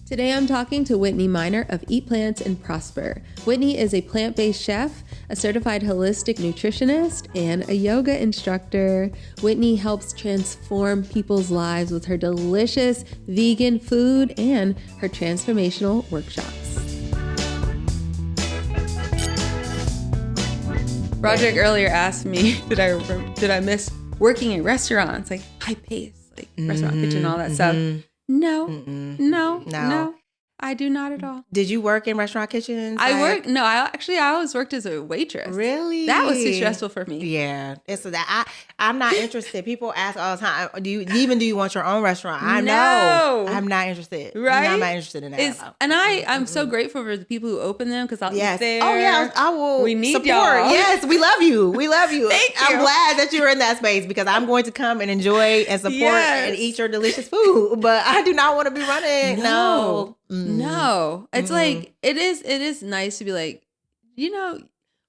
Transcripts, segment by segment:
Today I'm talking to Whitney Miner of Eat Plants and Prosper. Whitney is a plant-based chef, a certified holistic nutritionist, and a yoga instructor. Whitney helps transform people's lives with her delicious vegan food and her transformational workshops. Roderick earlier asked me, did I miss working in restaurants, like high pace, like restaurant kitchen, all that stuff. No, I do not at all. Did you work in restaurant kitchens? I always worked as a waitress. Really? That was too stressful for me. Yeah. It's that I'm not interested. People ask all the time, do you want your own restaurant? I know. I'm not interested. Right? I'm not interested in that. And I'm so grateful for the people who open them because I'll eat there. Oh yeah, I will. We need support. y'all. Yes, we love you. We love you. Thank you. I'm glad that you're in that space because I'm going to come and enjoy and support and eat your delicious food. But I do not want to be running. No. It's like it is nice to be like,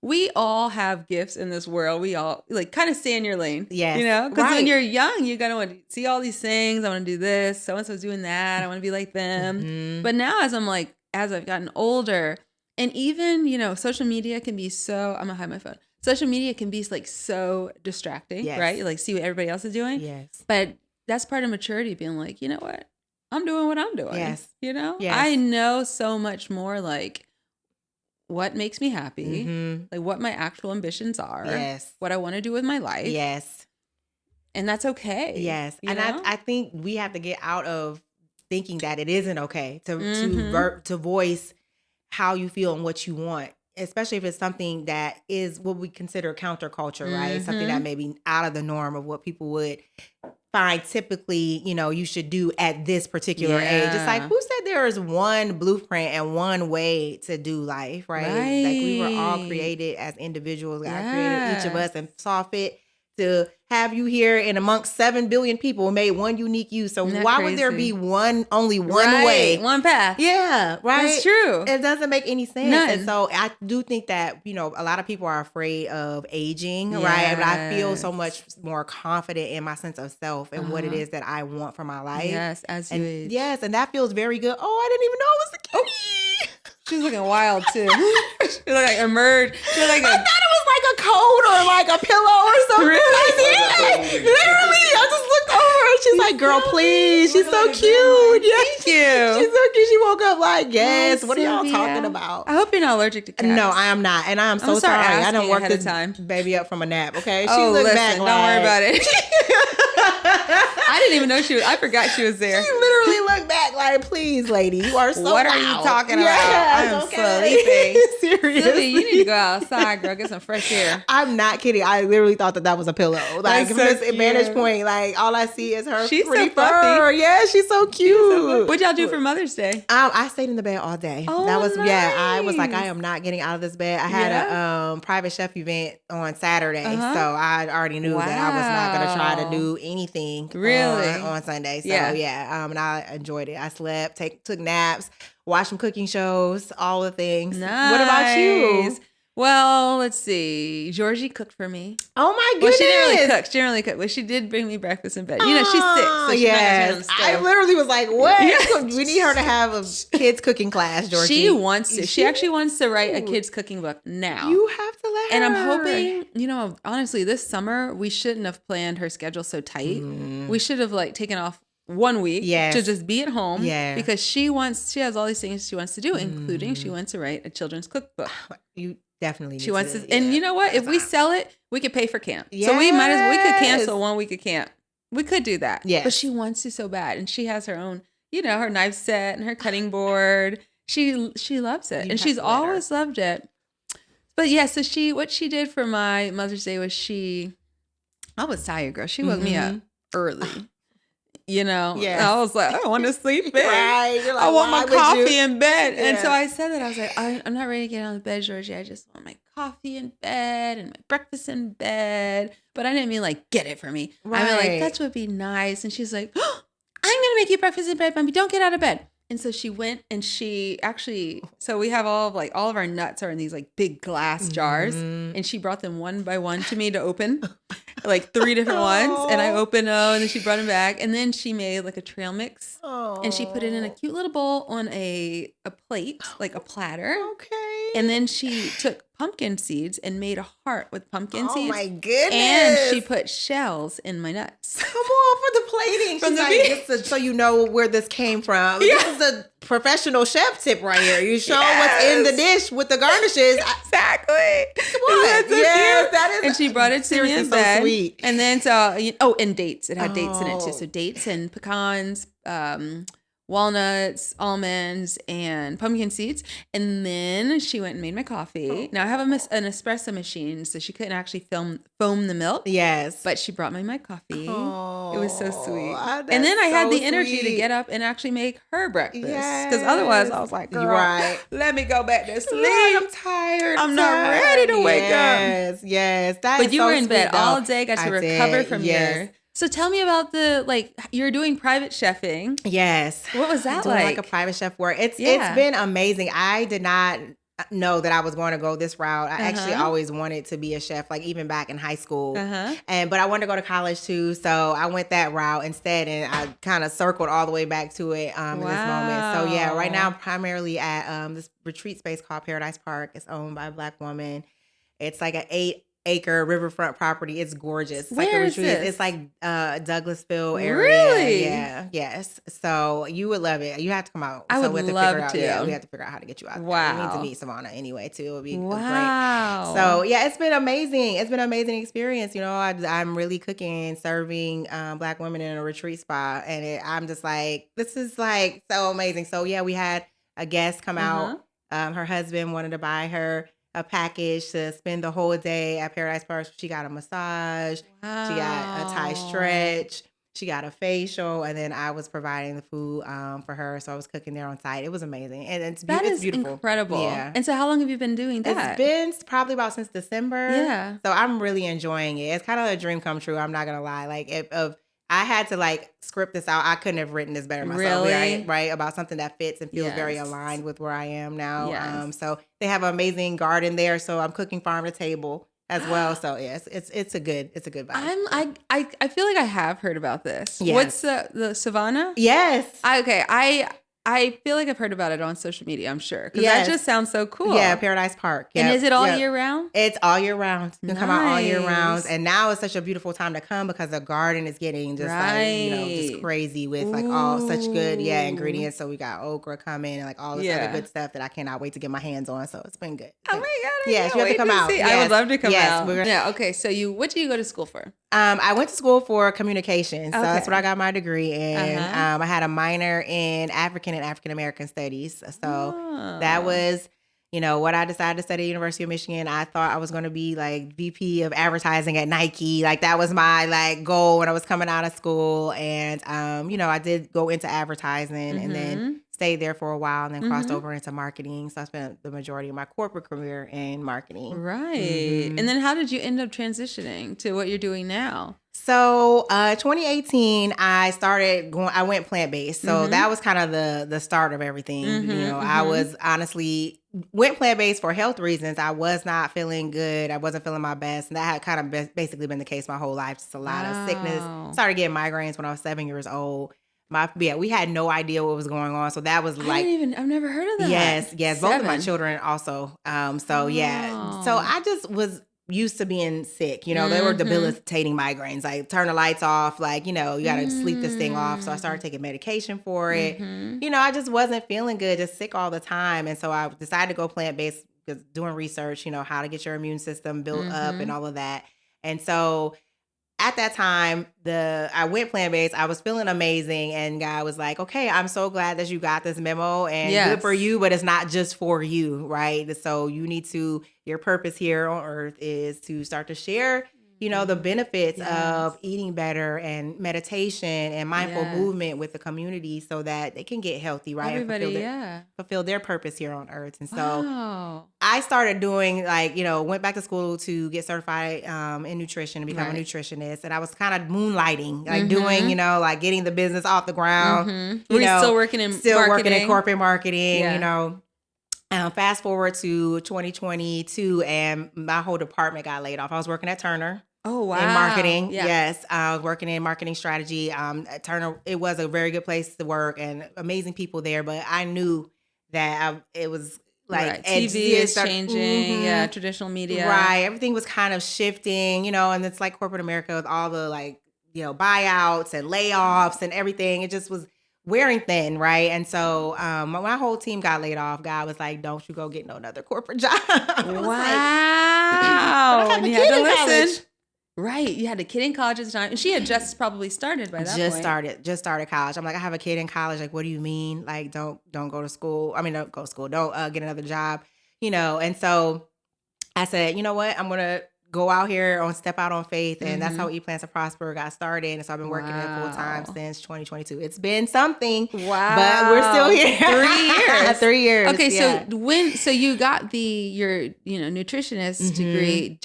we all have gifts in this world. We all like kind of stay in your lane. Yes. Because when you're young, you gotta want to see all these things. I want to do this. So and so's doing that. I want to be like them. Mm-hmm. But now as I've gotten older, and even social media can be so. I'm gonna hide my phone. Social media can be like so distracting, right? You like see what everybody else is doing. Yes. But that's part of maturity, being like, you know what? I'm doing what I'm doing. Yes. Yes. I know so much more like what makes me happy, like what my actual ambitions are, what I want to do with my life. Yes. And that's okay. Yes. I think we have to get out of thinking that it isn't okay to voice how you feel and what you want, especially if it's something that is what we consider counterculture, right? Something that may be out of the norm of what people would find typically, you should do at this particular age. It's like, who said there is one blueprint and one way to do life, right? Like we were all created as individuals. God created each of us and saw fit to have you here and amongst 7 billion people made one unique you. So why would there be only one way? One path. Yeah, right. That's true. It doesn't make any sense. None. And so I do think that, a lot of people are afraid of aging, right? But I feel so much more confident in my sense of self and what it is that I want for my life. Yes, as you age. Yes, and that feels very good. Oh, I didn't even know it was a cutie. She's looking wild too. She looked like emerged. She looked like I thought it was like a coat or like a pillow or something. Really? Literally, I just looked over and she's like, "Girl, please." She's so cute. Yeah, thank you. She's so cute. She woke up like, "Yes." What are y'all talking about? I hope you're not allergic to cats. No, I am not, and I am so sorry. I didn't work this baby up from a nap. Okay, she looked back. Don't worry about it. I didn't even know I forgot she was there. She literally looked back like, "Please, lady, you are so What loud. are you talking about? I'm sleeping." Seriously. Sylvia, you need to go outside, girl. Get some fresh air. I'm not kidding. I literally thought that was a pillow. Like from this vantage point, like all I see is her she's pretty so fur. Yeah, she's so cute. What'd y'all do for Mother's Day? I stayed in the bed all day. Oh, that was nice. I was like, I am not getting out of this bed. I had a private chef event on Saturday, so I already knew that I was not going to try to do anything on Sunday. So and I enjoyed it. I slept, took naps, watched some cooking shows, all the things. Nice. What about you? Well, let's see. Georgie cooked for me. Oh my goodness. Well, she didn't really cook. But she did bring me breakfast in bed. She's sick, so she's not gonna on the stove. I literally was like, what? We need her to have a kids cooking class, Georgie. She wants to. She actually wants to write a kids cooking book now. You have to let her. And I'm hoping, honestly, this summer, we shouldn't have planned her schedule so tight. We should have taken off 1 week to just be at home because she has all these things she wants to do, including she wants to write a children's cookbook. You definitely need she wants to. And you know what? If we sell it, we could pay for camp. So we could cancel 1 week of camp. We could do that. Yes. But she wants to so bad. And she has her own, her knife set and her cutting board. She loves it. And she's always loved it. But so what she did for my Mother's Day was I was tired, girl. She woke me up early. I was like, I want to sleep in. Right. You're like, I want my coffee in bed. Yeah. And so I said that. I was like, I'm not ready to get out of bed, Georgie. I just want my coffee in bed and my breakfast in bed. But I didn't mean get it for me. Right. I mean that would be nice. And she's like, I'm going to make you breakfast in bed, Mommy. Don't get out of bed. And so she went and so we have all of our nuts are in these big glass jars. And she brought them one by one to me to open. like 3 different ones. And I opened them and then she brought them back. And then she made like a trail mix. And she put it in a cute little bowl on a plate, like a platter. Okay. And then she took pumpkin seeds and made a heart with pumpkin seeds. Oh my goodness. And she put shells in my nuts. Come on for the plating. From She's the like, just so you know where this came from. Yeah. This is a professional chef tip right here. You show what's in the dish with the garnishes. Exactly. Come on. So yes, that is. And she brought it to me in bed. So sweet. And then and dates. It had dates in it too. So dates and pecans, walnuts, almonds, and pumpkin seeds. And then she went and made my coffee. Now I have an espresso machine, so she couldn't actually foam the milk. Yes. But she brought me my coffee. Oh, it was so sweet. And then I had the energy to get up and actually make her breakfast. Because otherwise I was like, girl, let me go back to sleep. I'm tired. I'm not ready to wake up. Yes. But you were in bed all day, got to recover from your... So tell me about you're doing private chefing. Yes. What was that like? A private chef work. It's been amazing. I did not know that I was going to go this route. I actually always wanted to be a chef, like even back in high school. But I wanted to go to college too. So I went that route instead, and I kind of circled all the way back to it in this moment. So yeah, right now I'm primarily at this retreat space called Paradise Park. It's owned by a Black woman. It's like an 8-acre riverfront property. It's gorgeous. It's Where like a is retreat. this? It's like Douglasville area. Really? Yeah. Yes. So you would love it. You have to come out. I would love to. Yeah, we have to figure out how to get you out. Wow. There. We need to meet Savannah anyway too. It would be great. Wow. So yeah, it's been amazing. It's been an amazing experience. You know, I'm really cooking, serving Black women in a retreat spot, and I'm just like, this is like so amazing. So yeah, we had a guest come out. Her husband wanted to buy her a package to spend the whole day at Paradise Park. She got a massage. Wow. She got a Thai stretch. She got a facial, and then I was providing the food for her. So I was cooking there on site. It was amazing, and it's beautiful, incredible. Yeah. And so, how long have you been doing that? It's been probably about since December. Yeah. So I'm really enjoying it. It's kind of a dream come true. I'm not gonna lie. Like if I had to like script this out, I couldn't have written this better myself. Really? Right? About something that fits and feels very aligned with where I am now. Yes. So they have an amazing garden there. So I'm cooking farm to table as well. So yes, it's a good vibe. I feel like I have heard about this. Yes. What's the Savannah? Yes. I feel like I've heard about it on social media, I'm sure. Because that just sounds so cool. Yeah, Paradise Park. Yep. And is it all year round? It's all year round. You can come out all year round. And now it's such a beautiful time to come because the garden is getting just just crazy with like all such good ingredients. So we got okra coming and like all this other good stuff that I cannot wait to get my hands on. So it's been good. Oh my God. Yes, you have to come out. Yes. I would love to come out. Yeah, okay. So what did you go to school for? I went to school for communications. So that's what I got my degree in. I had a minor in African and African American studies. So that was, what I decided to study at the University of Michigan. I thought I was going to be like VP of advertising at Nike. Like that was my like goal when I was coming out of school. And, I did go into advertising and then stayed there for a while and then crossed over into marketing. So I spent the majority of my corporate career in marketing. Right. And then how did you end up transitioning to what you're doing now? So 2018, I went plant-based. So that was kind of the start of everything. I was honestly went plant-based for health reasons. I was not feeling good. I wasn't feeling my best. And that had kind of basically been the case my whole life. Just a lot of sickness. Started getting migraines when I was 7 years old. We had no idea what was going on. So that was like, I've never heard of that. Yes. 7. Both of my children also. So I just was used to being sick. They were debilitating migraines. Like turn the lights off. Like, you got to sleep this thing off. So I started taking medication for it. I just wasn't feeling good, just sick all the time. And so I decided to go plant-based because doing research, how to get your immune system built up and all of that. And so at that time, I went plant-based. I was feeling amazing. And God was like, okay, I'm so glad that you got this memo and good for you, but it's not just for you, right? So your purpose here on earth is to start to share, the benefits of eating better and meditation and mindful movement with the community so that they can get healthy, right? Everybody, and fulfill their purpose here on earth. And so I started doing went back to school to get certified in nutrition and become a nutritionist. And I was kind of moonlighting, doing, getting the business off the ground. Were you still working in working in corporate marketing, fast forward to 2022 and my whole department got laid off. I was working at Turner. Oh, wow. In marketing. Yeah. Yes. I was working in marketing strategy. Turner, it was a very good place to work and amazing people there, but I knew that it was like right. TV is changing. Yeah. Traditional media. Right. Everything was kind of shifting, and it's like corporate America with all the buyouts and layoffs and everything. It just was wearing thin, right? And so my whole team got laid off. God was like, "Don't you go get no another corporate job." Wow. Like, and you had to listen. Right. You had a kid in college at the time. And she had just probably started by that point. Just started college. I'm like, I have a kid in college. Like, what do you mean? Like, don't go to school. I mean, don't go to school. Don't get another job, And so I said, you know what? I'm going to go out here step out on faith. And that's how Eat Plans to Prosper got started. And so I've been working it full time since 2022. It's been something. Wow. But we're still here. 3 years. 3 years. Okay. Yeah. So you got your nutritionist degree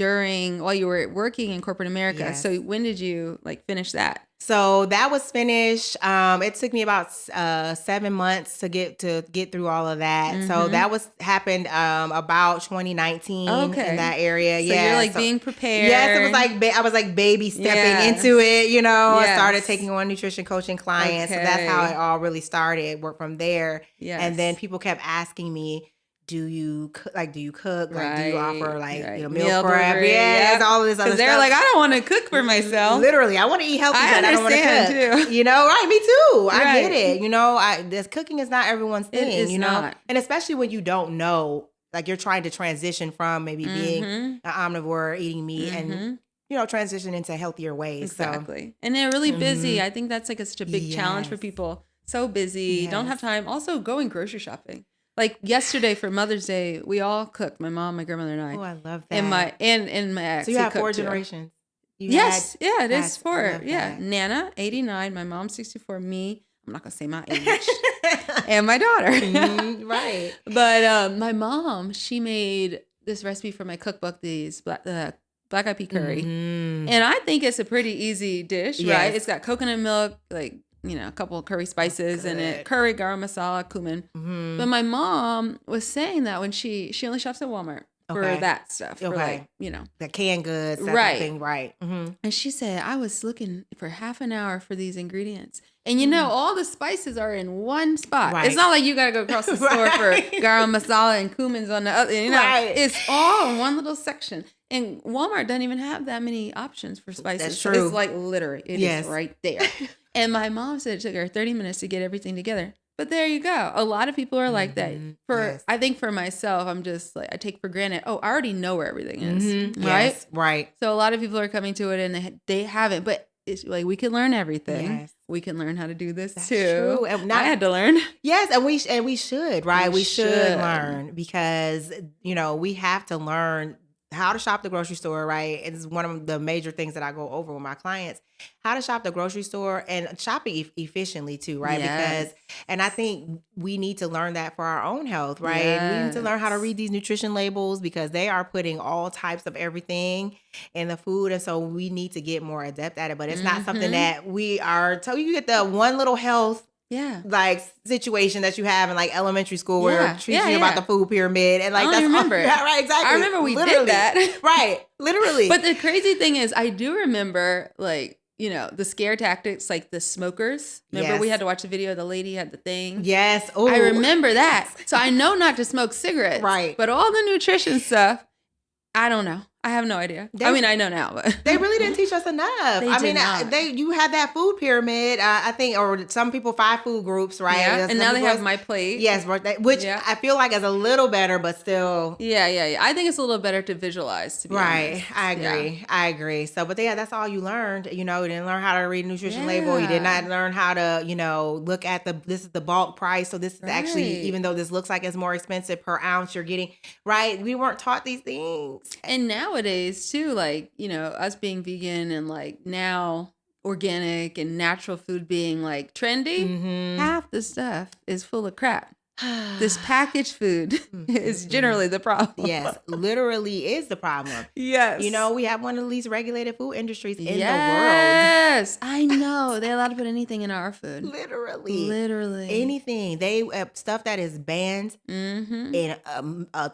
while you were working in corporate America. Yes. So when did you finish that? So that was finished. It took me about 7 months to get through all of that. So that happened about 2019 in that area. So you're being prepared. Yes, it was I was baby stepping into it. I started taking on nutrition coaching clients. So that's how it all really started. Work from there. Yes. And then people kept asking me, do you cook? Do you cook? Right. Do you offer meal prep? Yes, all of this other stuff. They're I don't want to cook for myself. Literally, I want to eat healthy, but I don't want to cook. Too. Right? Me too. Right. I get it. This cooking is not everyone's thing. It is not. And especially when you don't know, you're trying to transition from maybe being an omnivore, eating meat, and transition into healthier ways. Exactly. So. And they're really busy. I think that's such a big challenge for people. So busy, don't have time. Also, going grocery shopping. Yesterday for Mother's Day, we all cooked. My mom, my grandmother, and I. Oh, I love that. And my ex. So you have 4 generations. Yes, it is 4. Yeah, Nana, 89. My mom, 64. Me, I'm not gonna say my age. And my daughter. Right. But my mom, she made this recipe for my cookbook. These black eyed pea curry, and I think it's a pretty easy dish, right? It's got coconut milk, a couple of curry spices in it, curry, garam masala, cumin. But my mom was saying that when she only shops at Walmart for that stuff, for the canned goods, that right, thing, right. And she said, I was looking for half an hour for these ingredients. And all the spices are in one spot. Right. It's not like you got to go across the store for garam masala and cumins on the other. It's all in one little section. And Walmart doesn't even have that many options for spices. That's true. It's literally, it is right there. And my mom said it took her 30 minutes to get everything together. But there you go. A lot of people are like that. I think for myself, I'm just I take for granted, I already know where everything is. Right? Yes, right. So a lot of people are coming to it and they haven't. But it's we can learn everything. Yes. We can learn how to do this too. True. And I had to learn. Yes, and we should, right? We should learn because, we have to learn how to shop the grocery store, right? It's one of the major things that I go over with my clients, how to shop the grocery store and shopping efficiently too, right? Yes. And I think we need to learn that for our own health, right? Yes. We need to learn how to read these nutrition labels because they are putting all types of everything in the food. And so we need to get more adept at it, but it's not something that we are you get the one little health situation that you have in elementary school where teaching you about the food pyramid and I that's remember all, right, exactly. I remember we did that. Right. Literally. But the crazy thing is I do remember the scare tactics, the smokers. Remember we had to watch the video, the lady had the thing. Yes. Ooh. I remember that. So I know not to smoke cigarettes. Right. But all the nutrition stuff, I don't know. I have no idea. I know now, but they really didn't teach us enough. You had that food pyramid, I think, or some people 5 food groups, right? Yeah. And now they have My Plate. Yes, which I feel like is a little better, but still. Yeah. I think it's a little better to visualize. To be honest. I agree. Yeah. I agree. So, but that's all you learned. You didn't learn how to read a nutrition label. You did not learn how to, look at this is the bulk price. So this is actually, even though this looks like it's more expensive per ounce, you're getting, right? We weren't taught these things. And nowadays too, us being vegan and now organic and natural food being trendy, half the stuff is full of crap. This packaged food is generally the problem. Yes, literally is the problem. Yes. You know, we have one of the least regulated food industries in the world. Yes, I know. They're allowed to put anything in our food. Literally. Anything. They stuff that is banned in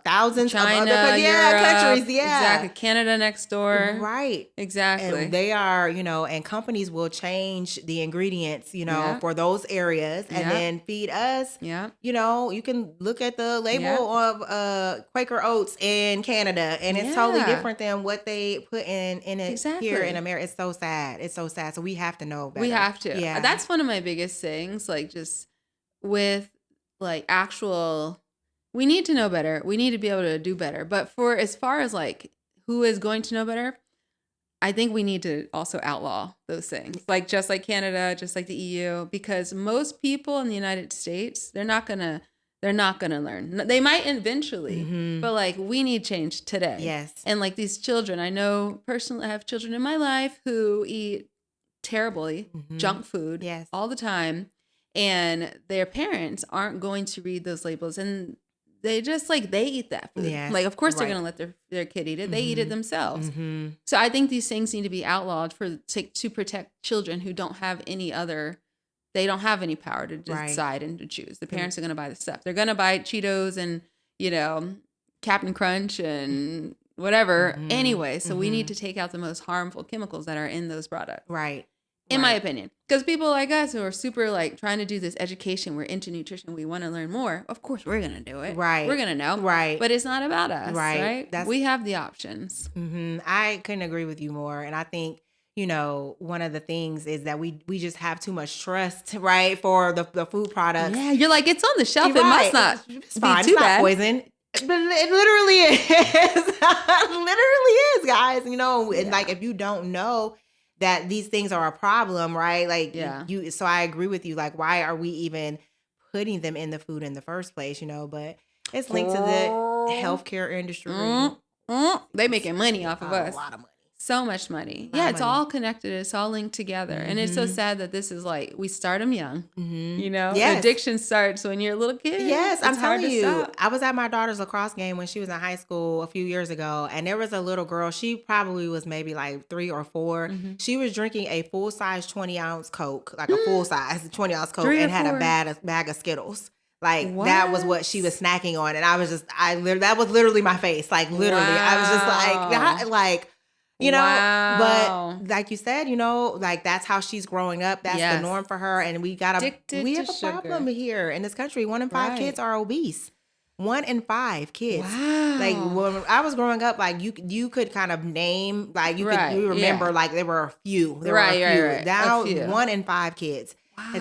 thousands China, of other Europe, countries. Yeah. Exactly. Canada next door. Right. Exactly. And they are, you know, and companies will change the ingredients, you know, for those areas and then feed us. Yeah. You know, you can look at the label of Quaker Oats in Canada and it's totally different than what they put in it here in America. It's so sad. It's so sad. So we have to know better. We have to. Yeah. That's one of my biggest things, like just with like actual, we need to know better. We need to be able to do better. But for as far as like who is going to know better, I think we need to also outlaw those things, like just like Canada, just like the EU, because most people in the United States, they're not gonna learn. They might eventually, but like we need change today. Yes. And like these children, I know personally, I have children in my life who eat terribly junk food all the time, and their parents aren't going to read those labels, and they just like they eat that food. Yes, like of course they're gonna let their kid eat it. They eat it themselves. So I think these things need to be outlawed to protect children who don't have any other. They don't have any power to decide and to choose. The parents are gonna buy the stuff. They're gonna buy Cheetos and Captain Crunch and whatever anyway. So we need to take out the most harmful chemicals that are in those products. Right. In my opinion, because people like us who are super like trying to do this education, we're into nutrition, we want to learn more. Of course, we're gonna do it. Right, we're gonna know. Right, but it's not about us. Right. We have the options. I couldn't agree with you more, and I think one of the things is that we just have too much trust, right, for the food products. Yeah, you're like it's on the shelf. It must not be too bad. It's not poison. But it literally is. Literally is, guys. And like if you don't know that these things are a problem, right? Like so I agree with you. Like, why are we even putting them in the food in the first place? But it's linked to the healthcare industry. They making money off of us. A lot of money. So much money. Yeah, it's all connected. It's all linked together. And it's so sad that this is like, we start them young. Addiction starts when you're a little kid. Yes, I'm telling you. I was at my daughter's lacrosse game when she was in high school a few years ago. And there was a little girl. She probably was maybe like 3 or 4. She was drinking a full-size 20-ounce Coke, like a full-size 20-ounce Coke, and had a bag of Skittles. Like that was what she was snacking on. And I was just, that was literally my face. Like literally, I was just like, but like you said, like that's how she's growing up. That's the norm for her. And we have a problem here in this country. 1 in 5 kids are obese. 1 in 5 kids. Wow. Like when I was growing up, like you could kind of name, like you remember like there were a few. Right. Now 1 in 5 kids. Wow.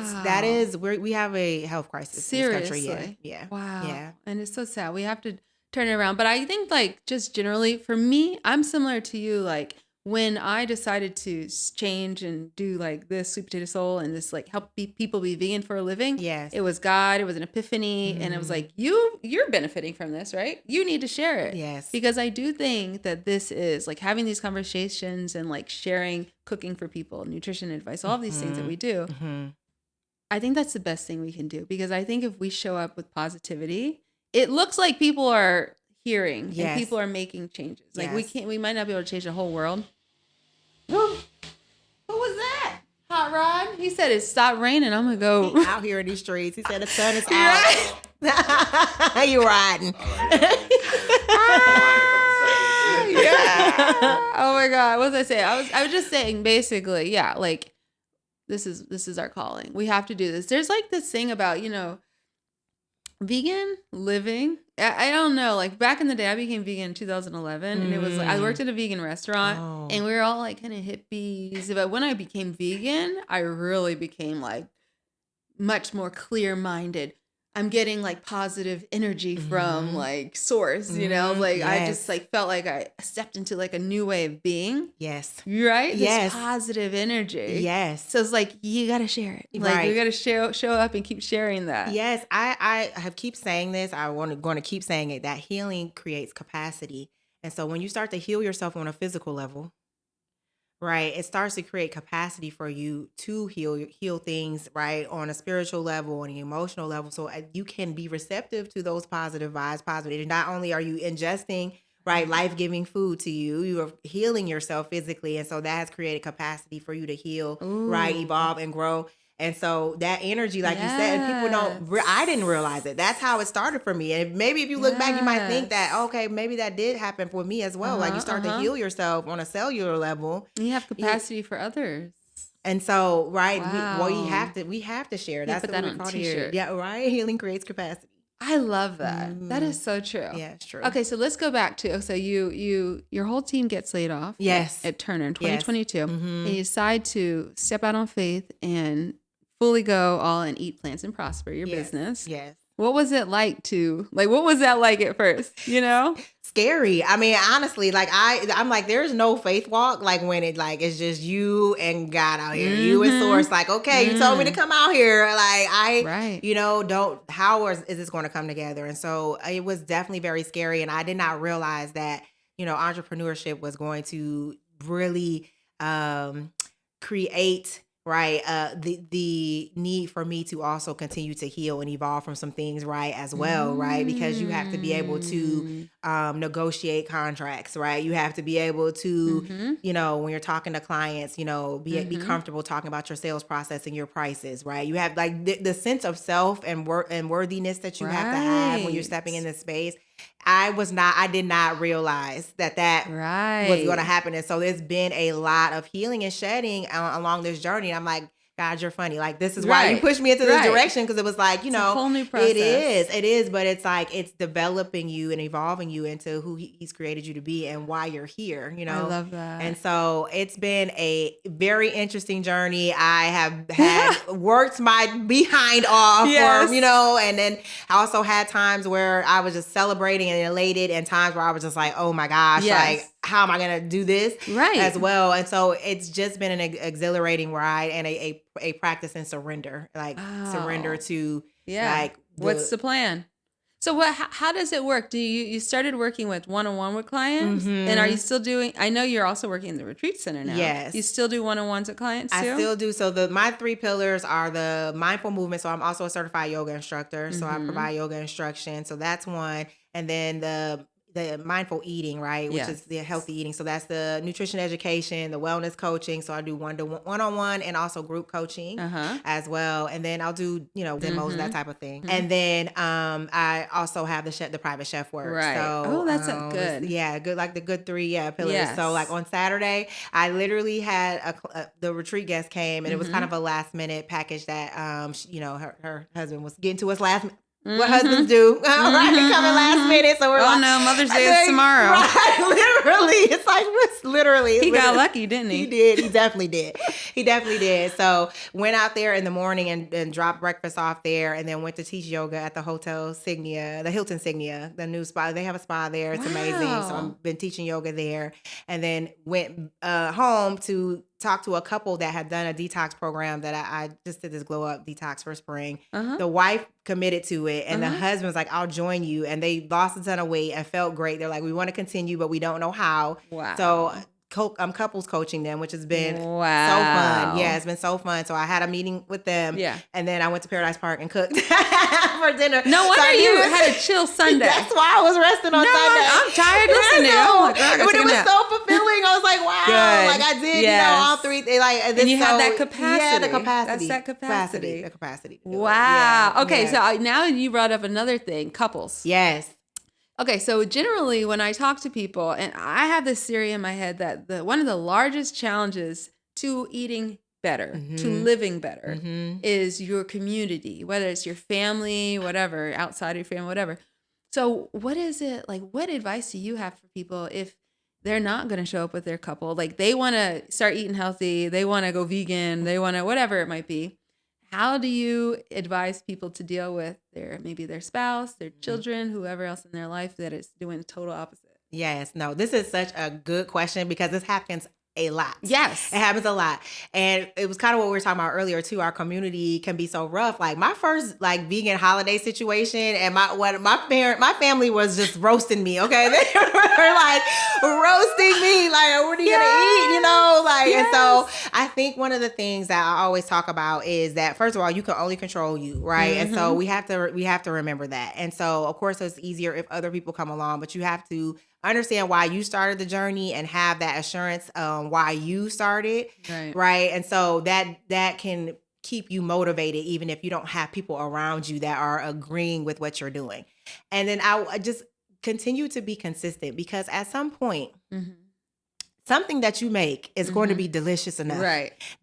We have a health crisis Seriously. in this country. Yeah. Wow. Yeah. And it's so sad. We have to turn it around. But I think like just generally for me, I'm similar to you. Like when I decided to change and do like this sweet potato soul and this like help people be vegan for a living. Yes. It was God. It was an epiphany. And it was like, you're benefiting from this, right? You need to share it. Yes. Because I do think that this is like having these conversations and like sharing cooking for people, nutrition advice, all of these things that we do. I think that's the best thing we can do, because I think if we show up with positivity, it looks like people are hearing and people are making changes. Like we might not be able to change the whole world. Who was that? Hot Rod? He said it stopped raining. I'm gonna go out here in these streets. He said the sun is out. You riding? Oh my God. What was I saying? I was just saying basically, like this is our calling. We have to do this. There's like this thing about, vegan living. I don't know. Like back in the day, I became vegan in 2011, and it was like I worked at a vegan restaurant, and we were all like kind of hippies. But when I became vegan, I really became like much more clear-minded. I'm getting like positive energy from like source, I just like felt like I stepped into like a new way of being. Yes. Right? Yes. This positive energy. Yes. So it's like, you got to share it. Like you got to show up and keep sharing that. Yes. I have keep saying this. Going to keep saying it, that healing creates capacity. And so when you start to heal yourself on a physical level, right, it starts to create capacity for you to heal things, right, on a spiritual level, on an emotional level. So you can be receptive to those positive vibes, positive. Not only are you ingesting, right, life-giving food to you, you are healing yourself physically. And so that has created capacity for you to heal, right, Ooh. evolve and grow. And so that energy, like you said, and people Yes. I didn't realize it. That's how it started for me. And maybe if you look back, you might think that, okay, maybe that did happen for me as well. Like you start to heal yourself on a cellular level. You have capacity for others. And so, right, Wow. we have to share. Yeah, That's put what that we on a call here. t-shirt. Yeah, right. Healing creates capacity. I love that. That is so true. Yeah, it's true. Okay, so let's go back to so your whole team gets laid off. Yes. At Turner in 2022, Yes. and you decide to step out on faith and fully go all and eat plants and prosper your business. Yes. What was it like what was that like at first? You know? Scary. I mean, honestly, like I'm like, there's no faith walk like when it like it's just you and God out here, you and Source. Like, okay, you told me to come out here. Like Right. how is this going to come together? And so it was definitely very scary, and I did not realize that entrepreneurship was going to really create the need for me to also continue to heal and evolve from some things, right, as well, right, because you have to be able to negotiate contracts, right, you have to be able to when you're talking to clients, be comfortable talking about your sales process and your prices, right, you have like the sense of self and worthiness that you have to have when you're stepping in this space. I did not realize that was going to happen. And so there's been a lot of healing and shedding along this journey. I'm like, God, you're funny. Like, this is why you pushed me into this direction. Cause it was like, it's a whole new process. It is, but it's like, it's developing you and evolving you into who he's created you to be and why you're here, I love that. And so it's been a very interesting journey. I have had worked my behind off and then I also had times where I was just celebrating and elated and times where I was just like, oh my gosh, like, how am I going to do this as well? And so it's just been an exhilarating ride and a practice in surrender, surrender to what's the plan? So how does it work? Do you started working with one-on-one with clients and are you still doing, I know you're also working in the retreat center now. Yes. You still do one-on-ones with clients too? I still do. So my 3 pillars are the mindful movement. So I'm also a certified yoga instructor. So I provide yoga instruction. So that's one. And then the mindful eating, right? Which is the healthy eating. So that's the nutrition education, the wellness coaching. So I do one-on-one and also group coaching as well. And then I'll do, demos, that type of thing. And then I also have the private chef work. Right. So, that's good. Good. Like the good 3 pillars. Yes. So like on Saturday, I literally had the retreat guest came and it was kind of a last minute package that, her husband was getting to us last minute. What husbands do, right? They come in last minute, so we're no, Mother's Day is tomorrow. Right, literally, it's like literally. He got lucky, didn't he? He did. He definitely did. He definitely did. So went out there in the morning and dropped breakfast off there, and then went to teach yoga at the Hotel Signia, the Hilton Signia, the new spa. They have a spa there. It's amazing. So I've been teaching yoga there, and then went home to talked to a couple that had done a detox program that I just did this glow up detox for spring. The wife committed to it and the husband was like, I'll join you. And they lost a ton of weight and felt great. They're like, we want to continue, but we don't know how. Wow. So I'm couples coaching them, which has been so fun. Yeah, it's been so fun. So I had a meeting with them. Yeah. And then I went to Paradise Park and cooked for dinner. No wonder you had a chill Sunday. That's why I was resting on Sunday. I'm tired listening. Oh my God, but it was so fulfilling. I was like, wow. Good. Like I did, all 3. And you had that capacity. Yeah, the capacity. That's that capacity. The capacity. Wow. Okay, so now you brought up another thing, couples. Yes. Okay, so generally when I talk to people, and I have this theory in my head that one of the largest challenges to eating better, to living better, is your community, whether it's your family, whatever, outside of your family, whatever. So what is it, like, what advice do you have for people if they're not going to show up with their couple? Like they want to start eating healthy, they want to go vegan, they want to, whatever it might be. How do you advise people to deal with maybe their spouse, their children, whoever else in their life that is doing the total opposite? Yes. No, this is such a good question because this happens a lot. Yes. It happens a lot. And it was kind of what we were talking about earlier too. Our community can be so rough. Like my first like vegan holiday situation, and my family was just roasting me. Okay. They were like roasting me. Like, what are you gonna eat? You know, like, and so I think one of the things that I always talk about is that, first of all, you can only control you, right? And so we have to remember that. And so of course it's easier if other people come along, but you have to understand why you started the journey and have that assurance why you started, right? And so that can keep you motivated even if you don't have people around you that are agreeing with what you're doing. And then I just continue to be consistent, because at some point, something that you make is going to be delicious enough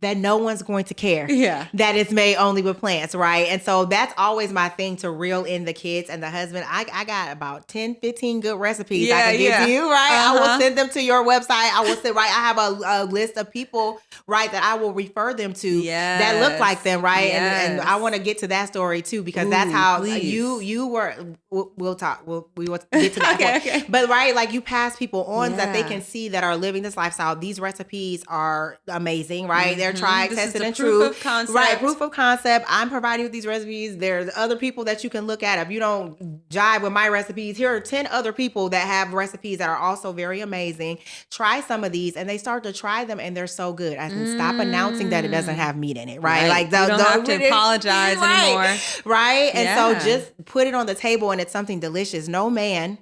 that no one's going to care that it's made only with plants, right? And so that's always my thing, to reel in the kids and the husband. I got about 10, 15 good recipes I can give to you, right? I will send them to your website. I will send, right? I have a list of people, right, that I will refer them to that look like them, right? And I want to get to that story too, because that's how you were. We'll talk. We will get to that point. Okay. But right, like you pass people on that they can see that are living this lifestyle. These recipes are amazing, right? They're tried, tested, and true. Proof of concept. Right, proof of concept. I'm providing with these recipes. There's other people that you can look at. If you don't jive with my recipes, here are 10 other people that have recipes that are also very amazing. Try some of these, and they start to try them, and they're so good. I can stop announcing that it doesn't have meat in it, right? Like you don't have to apologize anymore, right? And so just put it on the table, and it's something delicious. No man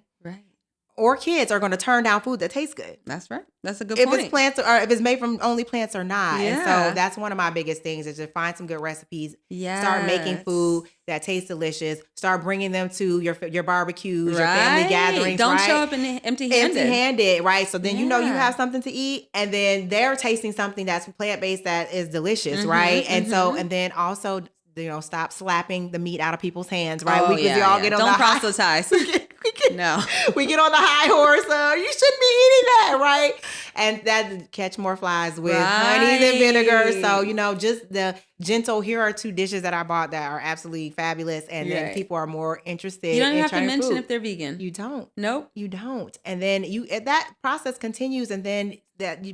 or kids are going to turn down food that tastes good. That's right. That's a good point. If it's plants, or if it's made from only plants or not. And so that's one of my biggest things, is to find some good recipes. Start making food that tastes delicious. Start bringing them to your barbecues, your family gatherings. Don't show up empty-handed. Right? So then you know you have something to eat, and then they're tasting something that's plant-based that is delicious, right? And so, and then also, stop slapping the meat out of people's hands, right? We get on Don't proselytize. We get on the high horse. You shouldn't be eating that, right? And that catch more flies with honey than vinegar. So, just the gentle, here are 2 dishes that I bought that are absolutely fabulous. And then people are more interested. You don't even have to trying mention food. If they're vegan. You don't. Nope. You don't. And then that process continues, and then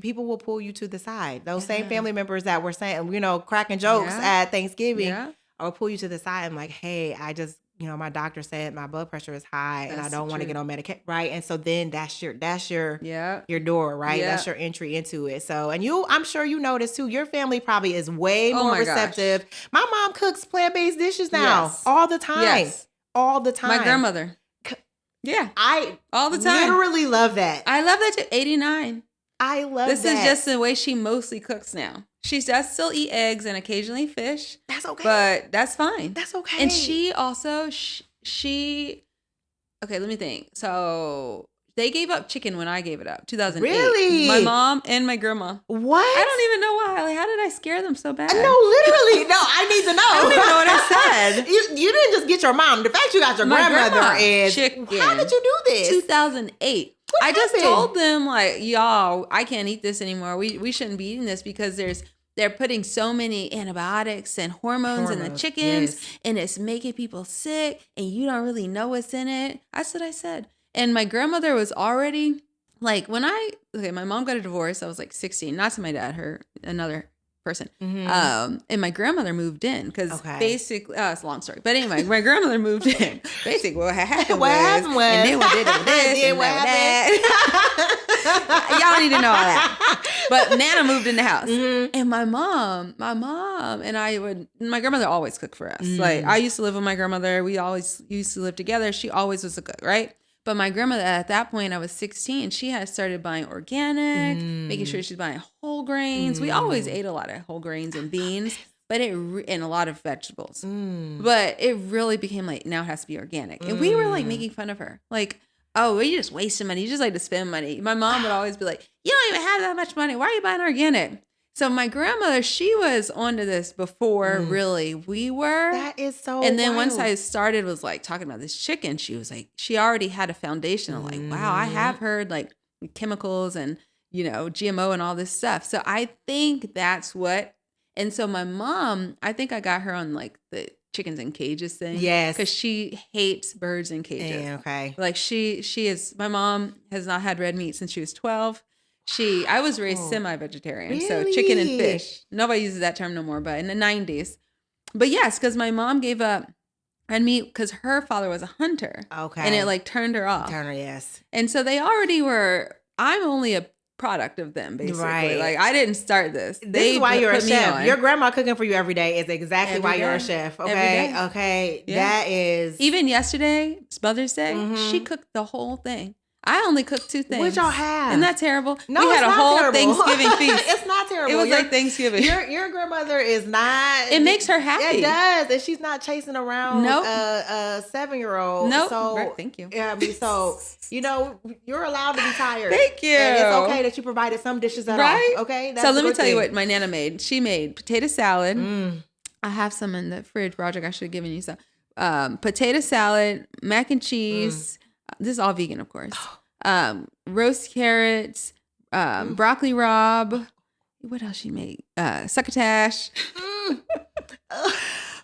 people will pull you to the side. Those same family members that were saying, cracking jokes at Thanksgiving, I will pull you to the side. I'm like, hey, I just, my doctor said my blood pressure is high, and I don't want to get on medication, right? And so then that's your door, right? That's your entry into it. So, and I'm sure you notice too, your family probably is way more receptive. Gosh. My mom cooks plant-based dishes now all the time. All the time. My grandmother. I all the time. Literally love that. I love that too. 89. I love this that. This is just the way she mostly cooks now. She does still eat eggs and occasionally fish. That's okay. But that's fine. That's okay. And she also, okay, let me think. So they gave up chicken when I gave it up, 2008. Really? My mom and my grandma. What? I don't even know why. Like, how did I scare them so bad? No, literally. No, I need to know. I don't even know what I said. You didn't just get your mom. The fact you got your grandmother is, chicken. How did you do this? 2008. I just told them, like, y'all, I can't eat this anymore. We shouldn't be eating this because they're putting so many antibiotics and hormones in the chickens, and it's making people sick, and you don't really know what's in it. That's what I said. And my grandmother was already, like, my mom got a divorce. I was like 16, not to my dad, another person. And my grandmother moved in because basically, it's a long story. But anyway, my grandmother moved in. Basically, what happened was, and then what did it with this, and that. Y'all need to know all that. But Nana moved in the house. And my mom and my grandmother always cooked for us. Like, I used to live with my grandmother. We always used to live together. She always was a cook, right? But my grandmother, at that point, I was 16, she had started buying organic, making sure she's buying whole grains. We always ate a lot of whole grains and beans, but and a lot of vegetables. But it really became like, now it has to be organic. And we were like making fun of her. Like, oh, you just wasting money. You just like to spend money. My mom would always be like, you don't even have that much money. Why are you buying organic? So my grandmother, she was onto this before really we were. That is so And then wild. once I started was like talking about this chicken, she was like, she already had a foundation of like, wow, I have heard like chemicals and, GMO and all this stuff. So I think that's what, and so my mom, I think I got her on like the chickens in cages thing. Yes. Because she hates birds in cages. Okay. Like my mom has not had red meat since she was 12. I was raised semi-vegetarian, Really? so chicken and fish. Nobody uses that term no more, but in the 90s. But yes, because my mom gave up red meat because her father was a hunter. Okay. And it like turned her off. Yes. And so they already were, I'm only a product of them, basically. Right. Like, I didn't start this. This is why you're a chef. Your grandma cooking for you every day is exactly why you're a chef. Okay. Okay. Yeah. That is. Even yesterday, Mother's Day, she cooked the whole thing. I only cooked 2 things. What y'all have? Isn't that terrible? No, we had a whole terrible. Thanksgiving feast. It's not terrible. It was like Thanksgiving. Your grandmother is not. It makes her happy. It does, and she's not chasing around a 7-year-old. Nope. So thank you. Yeah, I mean, so you're allowed to be tired. Thank you. And it's okay that you provided some dishes at all. Okay. So let me tell you what my Nana made. She made potato salad. I have some in the fridge, Roderick. I should have given you some. Potato salad, mac and cheese. This is all vegan, of course. Roast carrots, broccoli rabe. What else she made? Succotash.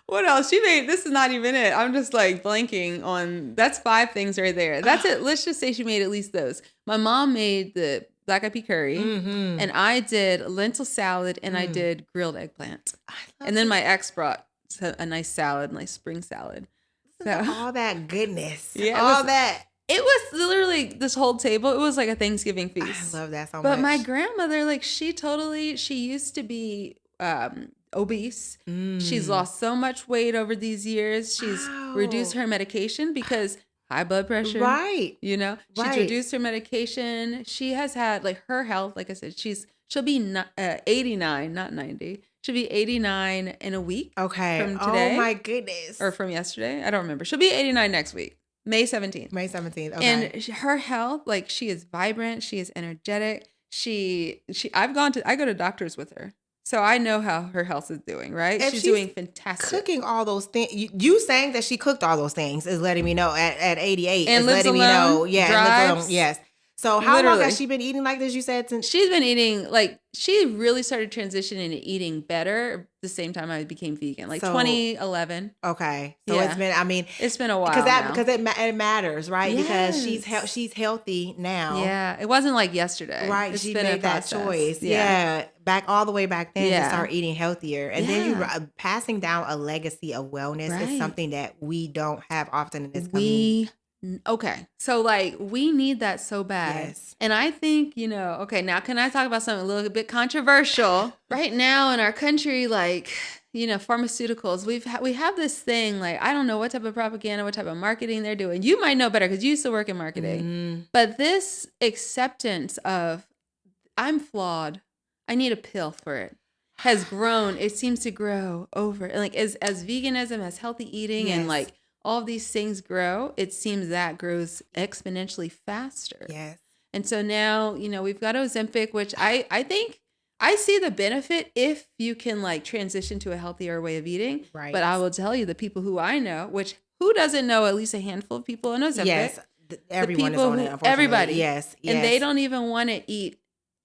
What else she made? This is not even it. I'm just like blanking on. That's 5 things right there. That's it. Let's just say she made at least those. My mom made the black eyed pea curry, and I did lentil salad, and I did grilled eggplant. And then my ex brought a nice salad, nice spring salad. So, all that goodness. Yeah, all that. It was literally this whole table. It was like a Thanksgiving feast. I love that so much. But my grandmother, like she used to be obese. She's lost so much weight over these years. She's reduced her medication because high blood pressure. Right. She's reduced her medication. She has had like her health. Like I said, she'll be 89, not 90. She'll be 89 in a week. Okay. From today. Oh my goodness. Or from yesterday. I don't remember. She'll be 89 next week. May 17th. Okay. And her health, like she is vibrant. She is energetic. I go to doctors with her. So I know how her health is doing, right? She's doing fantastic. Cooking all those things. You saying that she cooked all those things is letting me know at 88. And is lives letting alone, me know. Yeah. drives. Yes. So how long has she been eating like this? You said since she's been eating she really started transitioning to eating better the same time I became vegan, 2011. Okay, so it's been. It's been a while because it matters, right? Yes. Because she's healthy now. Yeah, it wasn't like yesterday. Right, she made that choice. Yeah. Back all the way back then to start eating healthier, and then you passing down a legacy of wellness is something that we don't have often in this community. Okay. So we need that so bad. Yes. And I think, okay, now can I talk about something a little bit controversial? Right now in our country, pharmaceuticals, we have this thing, I don't know what type of propaganda, what type of marketing they're doing. You might know better because you used to work in marketing. But this acceptance of I'm flawed, I need a pill for it, has grown. It seems to grow over as veganism, as healthy eating and all of these things grow, it seems that grows exponentially faster. Yes. And so now, we've got Ozempic, which I think I see the benefit if you can transition to a healthier way of eating. Right. But I will tell you the people who I know, who doesn't know at least a handful of people in Ozempic? Yes. Everyone is on it, unfortunately. Everybody. Yes. And they don't even want to eat.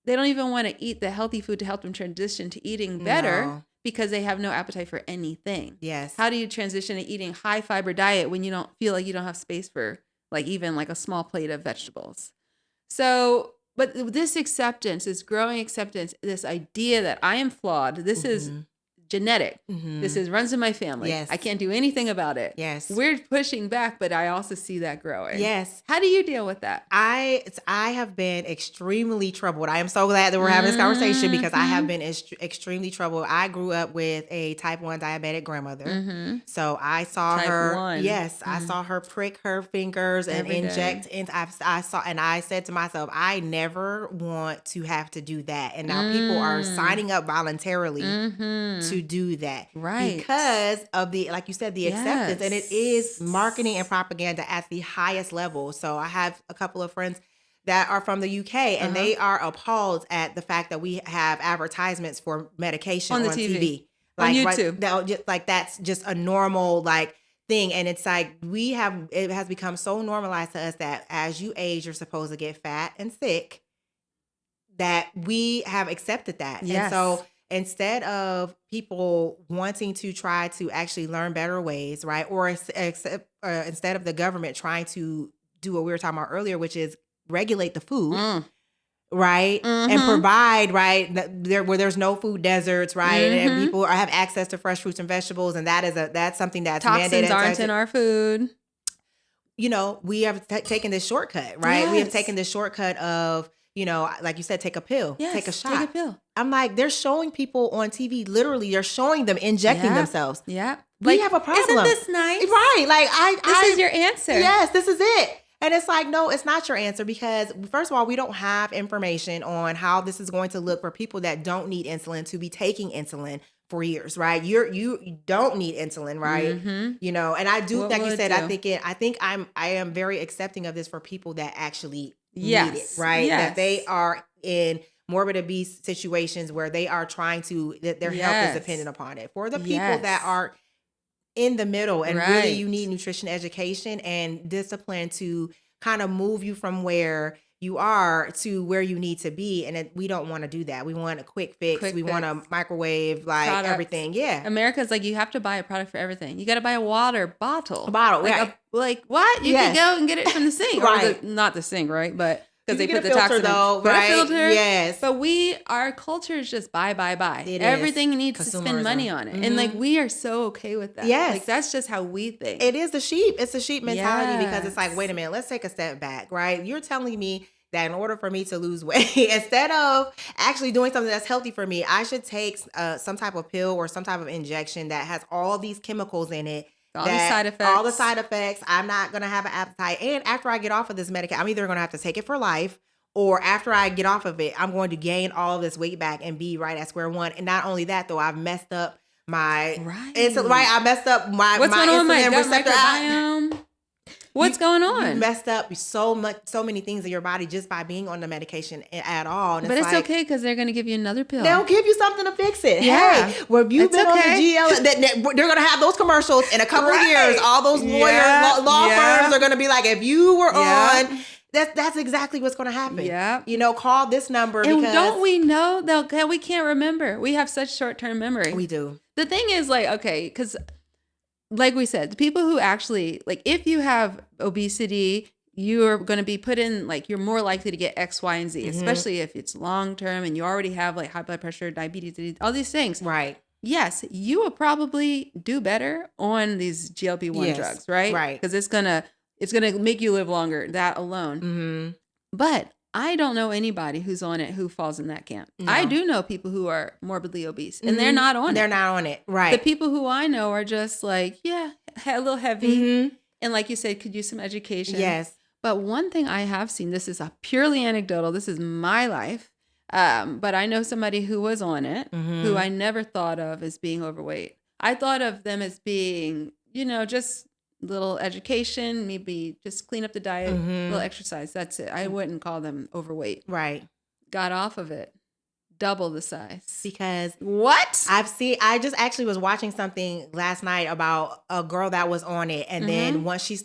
They don't even want to eat the healthy food to help them transition to eating better. No. Because they have no appetite for anything. Yes. How do you transition to eating high fiber diet when you don't feel like you don't have space for even a small plate of vegetables? So, but this acceptance, this growing acceptance, this idea that I am flawed, this is genetic. This runs in my family. Yes. I can't do anything about it. Yes. We're pushing back, but I also see that growing. Yes. How do you deal with that? I have been extremely troubled. I am so glad that we're having this conversation because I have been extremely troubled. I grew up with a type 1 diabetic grandmother. So I saw type her. 1. Yes. I saw her prick her fingers and inject. And I said to myself, I never want to have to do that. And now people are signing up voluntarily to do that. Right. Because of the, like you said, the acceptance. And it is marketing and propaganda at the highest level. So I have a couple of friends that are from the UK and they are appalled at the fact that we have advertisements for medication on TV. On YouTube. That's just a normal thing. And it's it has become so normalized to us that as you age, you're supposed to get fat and sick, that we have accepted that. Yes. And so instead of people wanting to try to actually learn better ways, right? Or instead of the government trying to do what we were talking about earlier, which is regulate the food, right? And provide, right, where there's no food deserts, right? And people have access to fresh fruits and vegetables, and that's something that's toxins mandated. Aren't in our food. You know, we have taken this shortcut, right? We have taken this shortcut of, you know, like you said, take a pill, take a shot. Take a pill. I'm like, they're showing people on TV, literally, they're showing them injecting themselves. Yeah. We have a problem. Isn't this nice? Right. Like, this is your answer. Yes, this is it. And it's like, no, it's not your answer because, first of all, we don't have information on how this is going to look for people that don't need insulin to be taking insulin for years, right? You don't need insulin, right? You know, and I do, like you said, I am very accepting of this for people that actually need it, right? That they are in morbid obese situations where they are trying to, that their health is dependent upon it. For the people that are in the middle and really you need nutrition education and discipline to kind of move you from where you are to where you need to be. And we don't want to do that. We want a quick fix. We want a microwave, like products. Everything. Yeah. America's like, you have to buy a product for everything. You got to buy a water bottle. Like, like what? You can go and get it from the sink. Right. Not the sink, right? But because they put the filter, toxin though, in. Right? A filter. Yes. But our culture is just buy. Everything needs to spend money on it. And like, we are so okay with that. Yes. Like, that's just how we think. It is the sheep. It's the sheep mentality because it's like, wait a minute, let's take a step back, right? You're telling me that in order for me to lose weight, instead of actually doing something that's healthy for me, I should take some type of pill or some type of injection that has all these chemicals in it. All the side effects. I'm not going to have an appetite. And after I get off of this medication, I'm either going to have to take it for life, or after I get off of it, I'm going to gain all of this weight back and be right at square one. And not only that, though, I've messed up my insulin. Right, I messed up my what's my going on insulin with my gut receptor. microbiome? What's going on? You messed up so many things in your body just by being on the medication at all. And but it's like, okay because they're going to give you another pill. They'll give you something to fix it. Yeah. Hey, well, if you've been on the GL, they're going to have those commercials in a couple of years. All those law firms are going to be like, if you were on. That's exactly what's going to happen. Yeah. You know, call this number. And don't we know that we can't remember? We have such short-term memory. We do. The thing is, like, okay, because like we said, the people who actually, like, if you have obesity, you're going to be put in, like, you're more likely to get X, Y, and Z, especially if it's long-term and you already have, like, high blood pressure, diabetes, all these things. Right. Yes, you will probably do better on these GLP-1 drugs, right? Right. Because it's gonna make you live longer, that alone. But I don't know anybody who's on it who falls in that camp. No. I do know people who are morbidly obese, and they're not on it. They're not on it, right. The people who I know are just like, a little heavy. And like you said, could use some education. Yes. But one thing I have seen, this is a purely anecdotal, this is my life, but I know somebody who was on it, who I never thought of as being overweight. I thought of them as being, just little education, maybe just clean up the diet, little exercise. That's it. I wouldn't call them overweight. Right. Got off of it. Double the size. Because what? I just actually was watching something last night about a girl that was on it. And then once she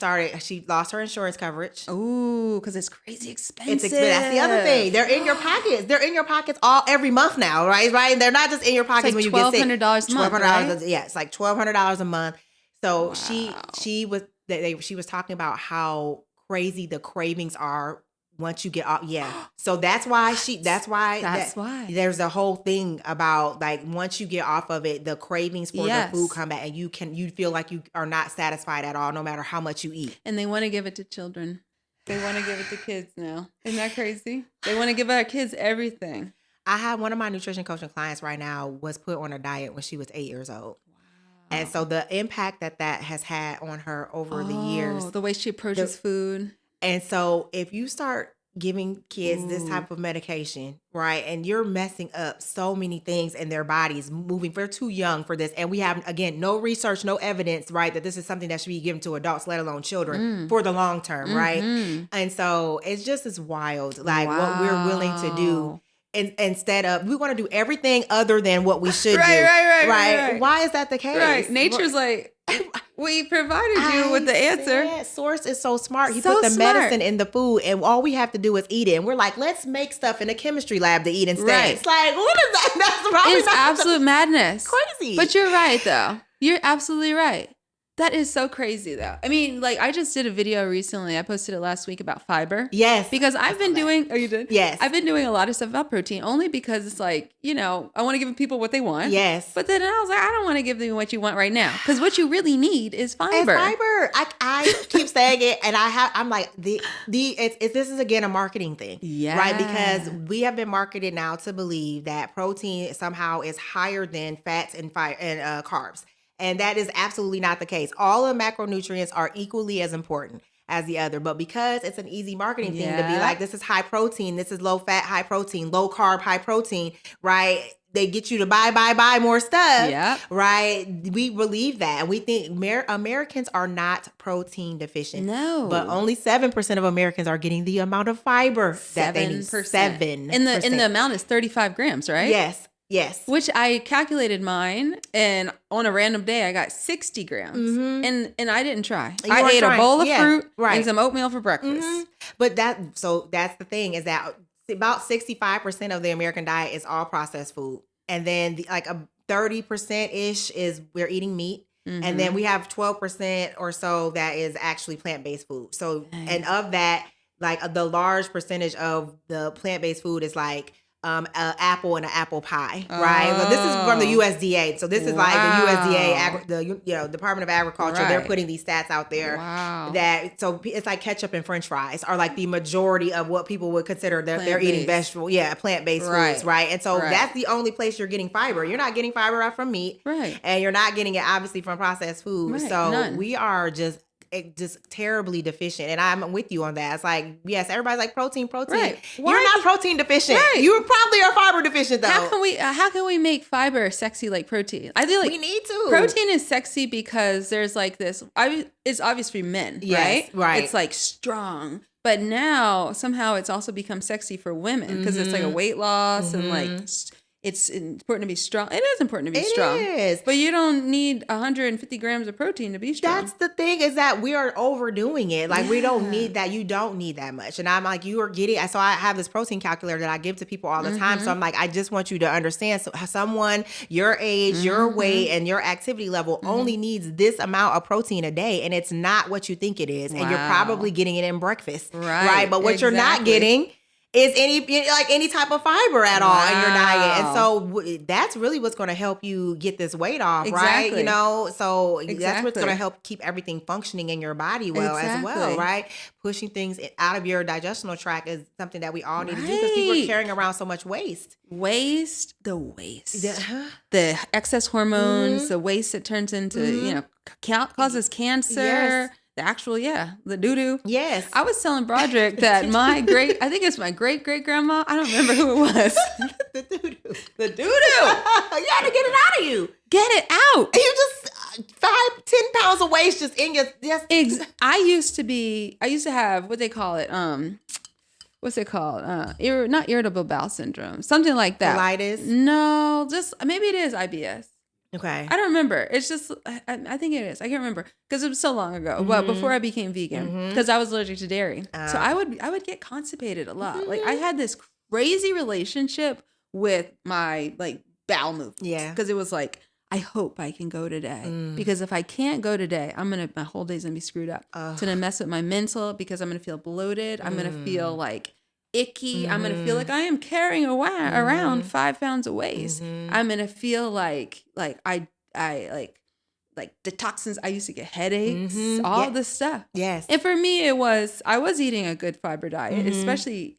lost her insurance coverage. Ooh, because it's crazy expensive. That's the other thing. They're in your pockets. They're in your pockets every month now, right? Right. They're not just in your pockets when you get sick. $1,200 a month. Right? Yeah, it's like $1,200 a month. So she was talking about how crazy the cravings are once you get off. Yeah. So that's why there's a whole thing about, like, once you get off of it, the cravings for the food come back, and you feel like you are not satisfied at all, no matter how much you eat. And they want to give it to children. They want to give it to kids now. Isn't that crazy? They want to give our kids everything. I have one of my nutrition coaching clients right now was put on a diet when she was 8 years old. And so the impact that has had on her over the years. The way she approaches food. And so if you start giving kids this type of medication, right, and you're messing up so many things in their bodies, they're too young for this. And we have, again, no research, no evidence, right, that this is something that should be given to adults, let alone children, for the long term, right? And so it's just as wild, like what we're willing to do. Instead of, we want to do everything other than what we should do. Right. Why is that the case? Right. Nature's like, we provided you with the answer. Source is so smart. He put the medicine in the food, and all we have to do is eat it. And we're like, let's make stuff in a chemistry lab to eat instead. Right. It's like, what is that? That's it's absolute madness. Crazy. But you're right, though. You're absolutely right. That is so crazy, though. I mean, like, I just did a video recently. I posted it last week about fiber. Yes. Because I've been doing... Oh, you did? Yes. I've been doing a lot of stuff about protein, only because it's like, you know, I want to give people what they want. Yes. But then I was like, I don't want to give them what you want right now. Because what you really need is fiber. It's fiber. I keep saying it, and I'm like, this is, again, a marketing thing. Yeah. Right? Because we have been marketed now to believe that protein somehow is higher than fats and carbs. And that is absolutely not the case. All of the macronutrients are equally as important as the other. But because it's an easy marketing thing to be like, this is high protein, this is low fat, high protein, low carb, high protein, right? They get you to buy more stuff, right? We believe that. And we think Americans are not protein deficient. No. But only 7% of Americans are getting the amount of fiber that they need. 7%. And the amount is 35 grams, right? Yes. Yes. Which I calculated mine, and on a random day I got 60 grams. Mm-hmm. And I didn't try. I ate a bowl of fruit and some oatmeal for breakfast. Mm-hmm. But that's the thing, is that about 65% of the American diet is all processed food. And then like a 30%-ish is we're eating meat. Mm-hmm. And then we have 12% or so that is actually plant-based food. So, and of that, like the large percentage of the plant-based food is like an apple and an apple pie, right? But this is from the USDA. So this is like the USDA, Department of Agriculture. Right. They're putting these stats out there that, so it's like ketchup and French fries are like the majority of what people would consider they're eating vegetable, plant-based foods, right? And so that's the only place you're getting fiber. You're not getting fiber from meat, right? And you're not getting it obviously from processed food. Right. So we are just terribly deficient, and I'm with you on that. It's like, yes, everybody's like protein. Right. You're not protein deficient. Right. You probably are fiber deficient though. How can we make fiber sexy like protein? I feel like we need to. Protein is sexy because there's like this. It's obvious for men, right? Right. It's like strong, but now somehow it's also become sexy for women because it's like a weight loss and like. It's important to be strong. It is important to be strong. It is. But you don't need 150 grams of protein to be strong. That's the thing, is that we are overdoing it. Like, we don't need that. You don't need that much. And I'm like, you are getting, so I have this protein calculator that I give to people all the time. So I'm like, I just want you to understand. So someone your age, your weight, and your activity level only needs this amount of protein a day. And it's not what you think it is. Wow. And you're probably getting it in breakfast. Right? But what you're not getting is any type of fiber at all in your diet. And so that's really what's going to help you get this weight off, right? You know, so that's what's going to help keep everything functioning in your body as well, right? Pushing things out of your digestional tract is something that we all need to do, because people are carrying around so much waste. The excess hormones, the waste that turns into, causes cancer. Yes. The actual, the doo-doo. Yes. I was telling Broderick that I think it's my great-great-grandma. I don't remember who it was. The doo-doo. The doo-doo. You had to get it out of you. Get it out. You just 5-10 pounds of waste just in your... I used to have, what they call it, what's it called? Not irritable bowel syndrome. Something like that. Colitis? No, just, maybe it is IBS. Okay. I don't remember. It's just, I think it is. I can't remember because it was so long ago. But before I became vegan, because I was allergic to dairy, so I would get constipated a lot. Like, I had this crazy relationship with my bowel movements. Yeah. Because it was like, I hope I can go today, because if I can't go today, my whole day's gonna be screwed up. It's gonna mess with my mental, because I'm gonna feel bloated. I'm gonna feel like icky. I'm gonna feel like I am carrying around 5 pounds of waste. I'm gonna feel like I the toxins. I used to get headaches, all this stuff. Yes. And for me, I was eating a good fiber diet, especially.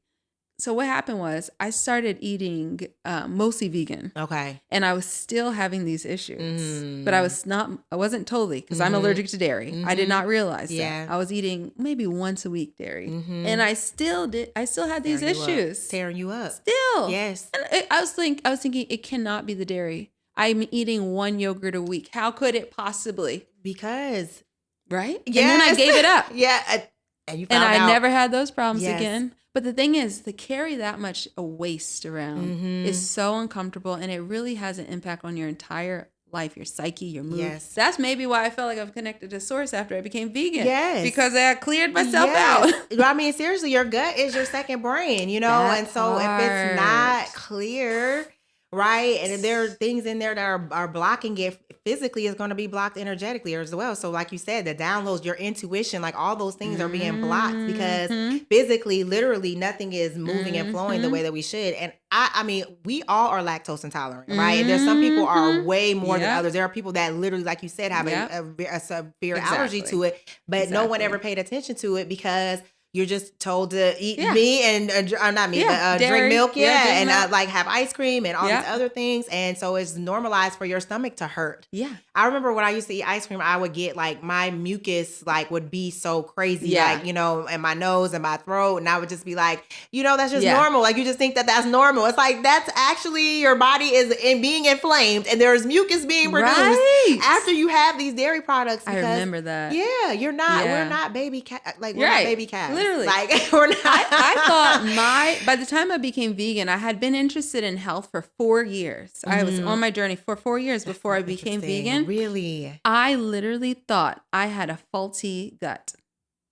So what happened was I started eating mostly vegan. Okay. And I was still having these issues, but I wasn't totally, because I'm allergic to dairy. I did not realize that. I was eating maybe once a week dairy. And I still had these issues. Tearing you up. Still. Yes. And I was thinking it cannot be the dairy. I'm eating one yogurt a week. How could it possibly? Because. Right? Yes. And then I gave it up. Yeah. And you found out. I never had those problems again. But the thing is, to carry that much waste around is so uncomfortable, and it really has an impact on your entire life, your psyche, your mood. Yes. That's maybe why I felt like I've connected to Source after I became vegan. Yes. Because I cleared myself out. I mean, seriously, your gut is your second brain, and so if it's not clear, right? And there are things in there that are blocking it physically, is going to be blocked energetically as well. So like you said, the downloads, your intuition, like all those things are being blocked because physically, literally nothing is moving and flowing the way that we should. And I mean, we all are lactose intolerant, right? And there's some people are way more than others. There are people that literally, like you said, have a severe allergy to it, but no one ever paid attention to it because you're just told to eat meat and not meat, but drink milk, and like have ice cream and all these other things. And so it's normalized for your stomach to hurt. Yeah. I remember when I used to eat ice cream, I would get like my mucus like would be so crazy, like, you know, in my nose and my throat. And I would just be like, you know, that's just normal. Like you just think that that's normal. It's like, that's actually your body is being inflamed and there's mucus being produced after you have these dairy products. Because, I remember that. Yeah. You're not, we're not baby cat. Like we're not baby cats. Literally. Like we're not. I thought by the time I became vegan, I had been interested in health for 4 years. I was on my journey for 4 years before I became vegan. Really? I literally thought I had a faulty gut.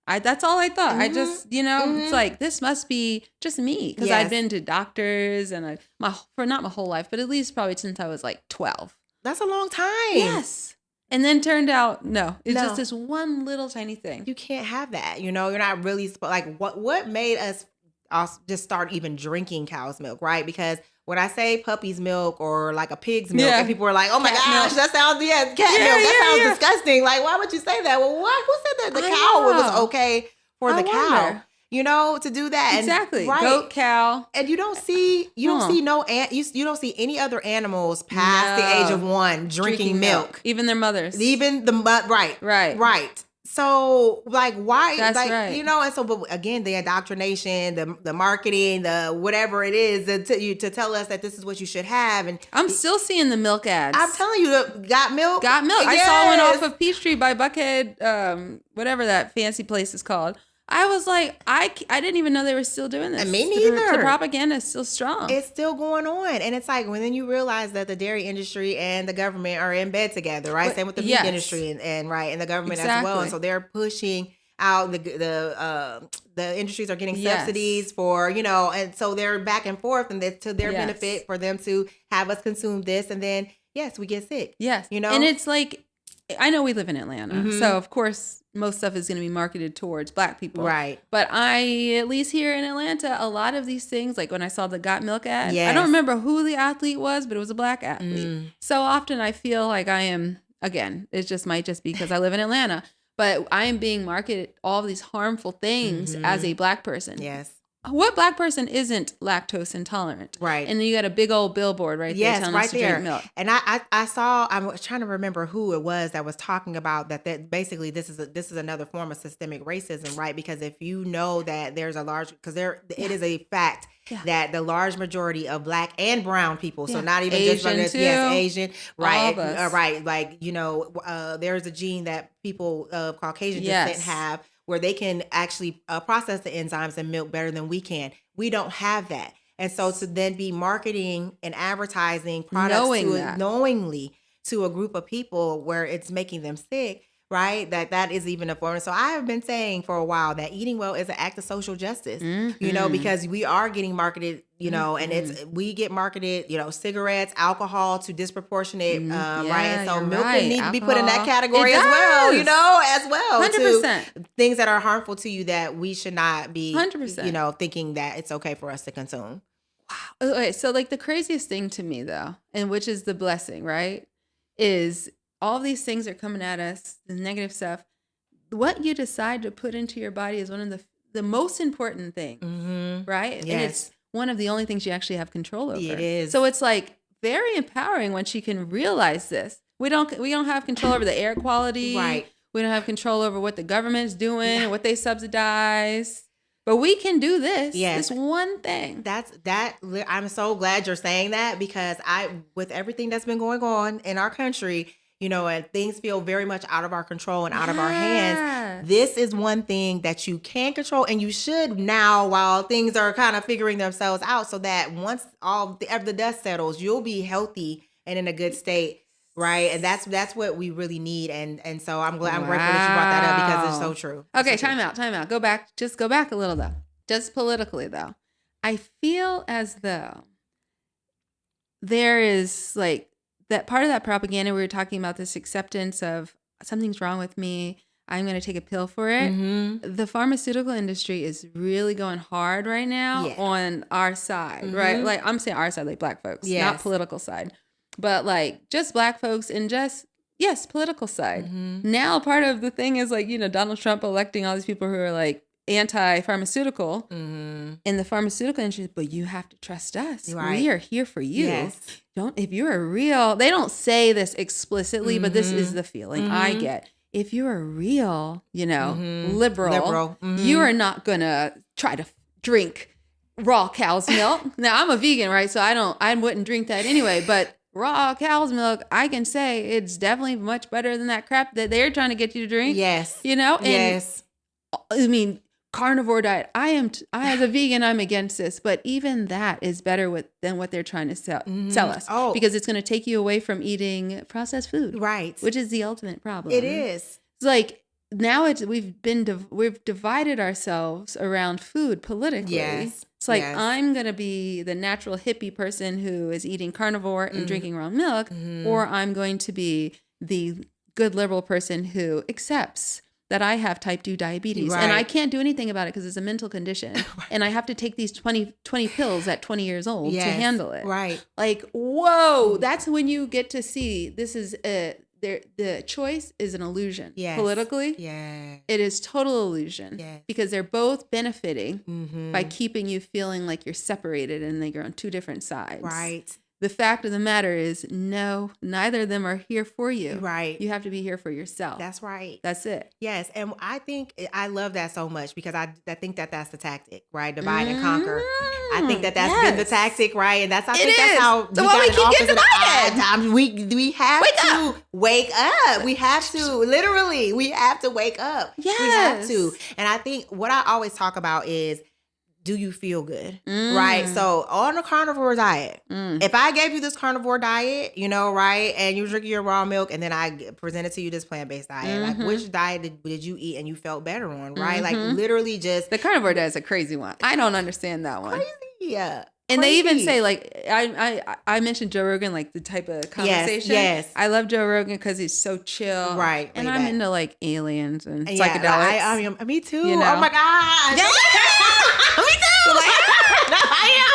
That's all I thought. I just, you know, it's like, this must be just me. Because I'd been to doctors and for not my whole life, but at least probably since I was like 12. That's a long time. Yes. And then turned out, no, it's just this one little tiny thing. You can't have that. You know, you're not really, like, what made us just start even drinking cow's milk, right? Because when I say puppy's milk or like a pig's milk, and people are like, oh my gosh, that sounds, cat milk. That sounds disgusting. Like, why would you say that? Well, what? Who said that? The cow was okay for the cow. You know, to do that. Exactly. And, goat, cow. And you don't see you don't see any other animals past the age of 1 drinking milk. Even their mothers. Even the right. So like why? That's like right. You know, and so but again, the indoctrination, the marketing, the whatever it is to tell us that this is what you should have. And I'm still seeing the milk ads. I'm telling you, got milk. Got milk. Yes. I saw one off of Peachtree by Buckhead, whatever that fancy place is called. I was like, I didn't even know they were still doing this. And me neither. The propaganda is still strong. It's still going on. And it's like, when then you realize that the dairy industry and the government are in bed together, right? Same with the meat industry and the government as well. And so they're pushing out the industries are getting subsidies for, you know, and so they're back and forth and to their benefit for them to have us consume this. And then, yes, we get sick. Yes. You know? And it's like, I know we live in Atlanta, so of course most stuff is going to be marketed towards Black people, right? But at least here in Atlanta, a lot of these things, like when I saw the Got Milk ad, I don't remember who the athlete was, but it was a Black athlete. So often I feel like I am, again, it might just be because I live in Atlanta, but I am being marketed all these harmful things as a Black person. Yes. What Black person isn't lactose intolerant? Right. And then you got a big old billboard there telling us to drink milk. And I saw, I was trying to remember who it was that was talking about that basically this is another form of systemic racism, right? Because if you know that there's a large, it is a fact that the large majority of Black and brown people, so not even Asian just too. Asian, right? All of us. Right. Like, you know, there's a gene that people of Caucasian descent have, where they can actually process the enzymes in milk better than we can. We don't have that. And so to then be marketing and advertising products knowingly to a group of people where it's making them sick, right? That is even a form. So I have been saying for a while that eating well is an act of social justice, you know, because we are getting marketed, you know, and we get marketed, you know, cigarettes, alcohol to disproportionate, right? And so milk can need to be put in that category as well, you know, 100%. To things that are harmful to you that we should not be, 100%. you know, thinking that it's okay for us to consume. Wow. Okay, so like the craziest thing to me though, and which is the blessing, right, is all these things are coming at us, the negative stuff. What you decide to put into your body is one of the most important things, right? Yes. And it's one of the only things you actually have control over. It is. So it's like very empowering when she can realize this. We don't have control over the air quality. Right. We don't have control over what the government is doing, what they subsidize. But we can do this. Yes. This one thing. I'm so glad you're saying that, because with everything that's been going on in our country, you know, and things feel very much out of our control and out of our hands. This is one thing that you can control, and you should now, while things are kind of figuring themselves out, so that once all the dust settles, you'll be healthy and in a good state, right? And that's what we really need. And so I'm grateful that you brought that up, because it's so true. Okay, time out. Go back a little though. Just politically though. I feel as though there is like that part of that propaganda we were talking about, this acceptance of something's wrong with me, I'm going to take a pill for it. Mm-hmm. The pharmaceutical industry is really going hard right now on our side, right? Like I'm saying our side, like Black folks, not political side, but like just Black folks and just, yes, political side. Now part of the thing is like, Donald Trump electing all these people who are like anti-pharmaceutical in the pharmaceutical industry, but you have to trust us. Right. We are here for you. If you're a real, they don't say this explicitly, but this is the feeling I get. If you're a real, liberal, you are not going to try to drink raw cow's milk. Now, I'm a vegan, right? So I wouldn't drink that anyway. But raw cow's milk, I can say it's definitely much better than that crap that they're trying to get you to drink. Yes. And I mean, carnivore diet. As a vegan, I'm against this, but even that is better than what they're trying to sell us. Oh, because it's going to take you away from eating processed food, right? Which is the ultimate problem. It is. It's like now we've divided ourselves around food politically. Yes. It's like I'm going to be the natural hippie person who is eating carnivore and drinking raw milk, or I'm going to be the good liberal person who accepts that I have type 2 diabetes. Right. And I can't do anything about it because it's a mental condition. Right. And I have to take these 20 pills at 20 years old to handle it. Right. Like, whoa, that's when you get to see this is the choice is an illusion. Yes. Politically, it is total illusion. Yes. Because they're both benefiting by keeping you feeling like you're separated and that you're on two different sides. Right. The fact of the matter is, no, neither of them are here for you. Right. You have to be here for yourself. That's right. That's it. Yes. And I think I love that so much because I think that's the tactic, right? Divide and conquer. I think that's been the tactic, right? And that's how so we keep getting divided. We have to wake up. We have to, literally, we have to wake up. Yes. We have to. And I think what I always talk about is, do you feel good? Right? So on a carnivore diet, if I gave you this carnivore diet, right, and you drink your raw milk and then I presented to you this plant-based diet, like which diet did you eat and you felt better on, right? Like literally just... The carnivore diet is a crazy one. I don't understand that one. Crazy, yeah. And they even say, like, I mentioned Joe Rogan, like the type of conversation. Yes. I love Joe Rogan because he's so chill. Right. And I'm into like aliens and psychedelics. Me too. Oh my God. Yeah. Me too. I am.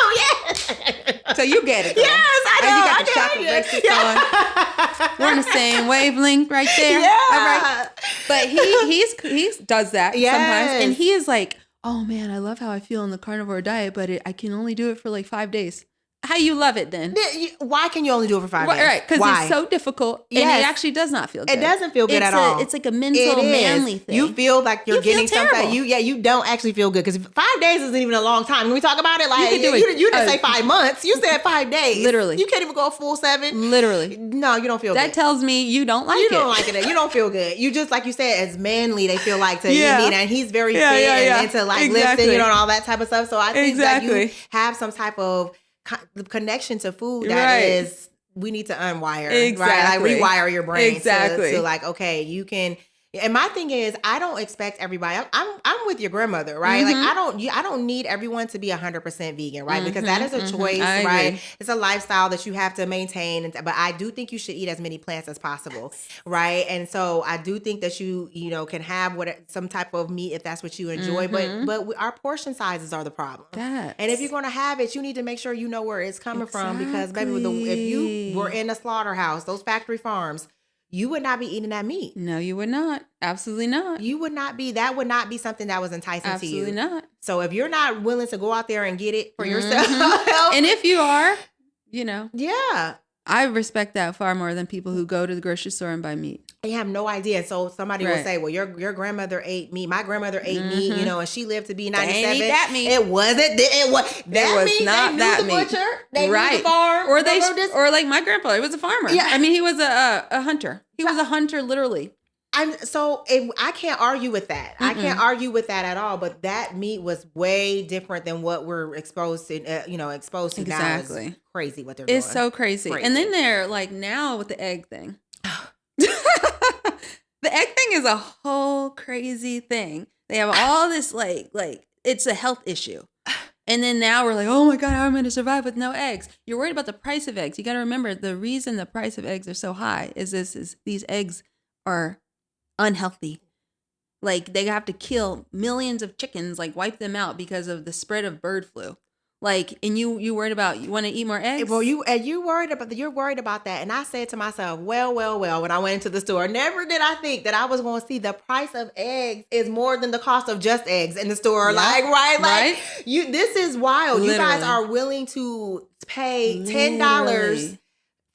Yeah. So you get it. Girl. Yes, I know. And you got the chocolate bracelet on. We're on the same wavelength right there. Yeah. All right. But he does that sometimes, and he is like, oh man, I love how I feel on the carnivore diet, but I can only do it for like 5 days. How you love it then? Why can you only do it for 5 days? Right, because it's so difficult and it actually does not feel good. It doesn't feel good at all. It's like a mental, manly thing. You feel like you're getting something. You don't actually feel good because 5 days isn't even a long time. When we talk about it, like you didn't say 5 months. You said 5 days. Literally. You can't even go a full 7. Literally. No, you don't feel good. That tells me you don't like it. You don't like it. You don't feel good. You just, like you said, as manly, they feel like to eat meat. And he's very fit and into like lifting, and all that type of stuff. So I think that you have some type of the connection to food that is, we need to unwire, right? Like rewire your brain to like, okay, you can. And my thing is, I don't expect everybody. I'm with your grandmother, right? Like I don't need everyone to be 100% vegan, right? Because that is a choice, right? It's a lifestyle that you have to maintain. But I do think you should eat as many plants as possible, right? And so I do think that you can have some type of meat if that's what you enjoy. But our portion sizes are the problem. And if you're going to have it, you need to make sure you know where it's coming from, because baby, if you were in a slaughterhouse, those factory farms, you would not be eating that meat. No, you would not. Absolutely not. You would not be. That would not be something that was enticing to you. Absolutely not. So if you're not willing to go out there and get it for yourself. And if you are, Yeah. I respect that far more than people who go to the grocery store and buy meat. You have no idea. So somebody will say, well, your grandmother ate meat. My grandmother ate meat, and she lived to be 97. They ain't eat that meat. It wasn't. It was not that meat. Butcher. They knew the farm. Or like my grandfather, he was a farmer. Yeah. I mean, he was a hunter. He was a hunter, literally. I can't argue with that. I can't argue with that at all. But that meat was way different than what we're exposed to. Exactly. Now is crazy what they're doing. It's so crazy. And then they're like now with the egg thing. The egg thing is a whole crazy thing. They have all this like it's a health issue. And then now we're like, oh my God, how am I going to survive with no eggs? You're worried about the price of eggs. You got to remember the reason the price of eggs are so high is these eggs are unhealthy. Like they have to kill millions of chickens, like wipe them out because of the spread of bird flu. Like, and you worried about, you want to eat more eggs? Well, you're worried about that. And I said to myself, well, when I went into the store, never did I think that I was going to see the price of eggs is more than the cost of just eggs in the store. Yep. Like, right? Right? This is wild. Literally. You guys are willing to pay $10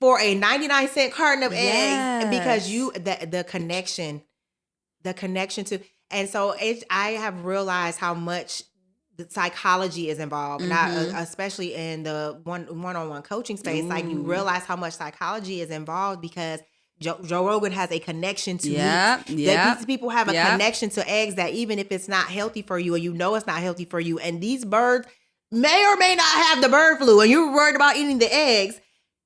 for a 99-cent carton of eggs because the connection to, and so I have realized how much the psychology is involved, especially in the one-on-one coaching space. Like you realize how much psychology is involved because Joe Rogan has a connection to meat. These people have a connection to eggs that even if it's not healthy for you, or you know it's not healthy for you, and these birds may or may not have the bird flu, and you're worried about eating the eggs.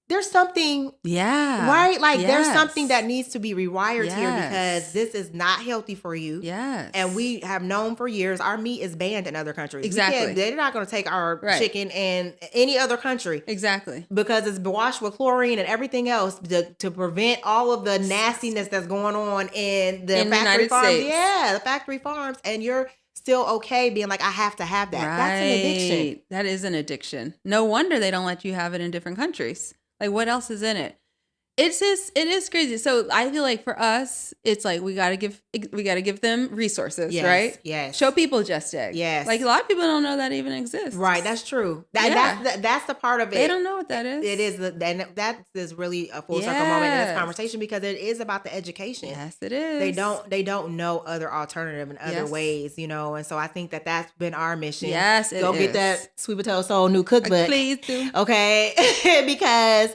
There's something, right? Like there's something that needs to be rewired here because this is not healthy for you. Yes. And we have known for years our meat is banned in other countries. Exactly. They're not going to take our chicken in any other country. Exactly. Because it's washed with chlorine and everything else to prevent all of the nastiness that's going on in the factory farms. States. Yeah, the factory farms. And you're still okay being like, I have to have that. Right. That's an addiction. That is an addiction. No wonder they don't let you have it in different countries. Like, what else is in it? It is crazy. So I feel like for us, it's like we gotta give them resources, right? Yes. Show people just eggs. Yes. Like a lot of people don't know that even exists. Right. That's true. That's the part of it. They don't know what that is. It is, and that is really a full circle moment in this conversation because it is about the education. Yes, it is. They don't know other alternative and other ways, and so I think that's been our mission. Yes, Go get that Sweet Potato Soul new cookbook. Please do. Okay, because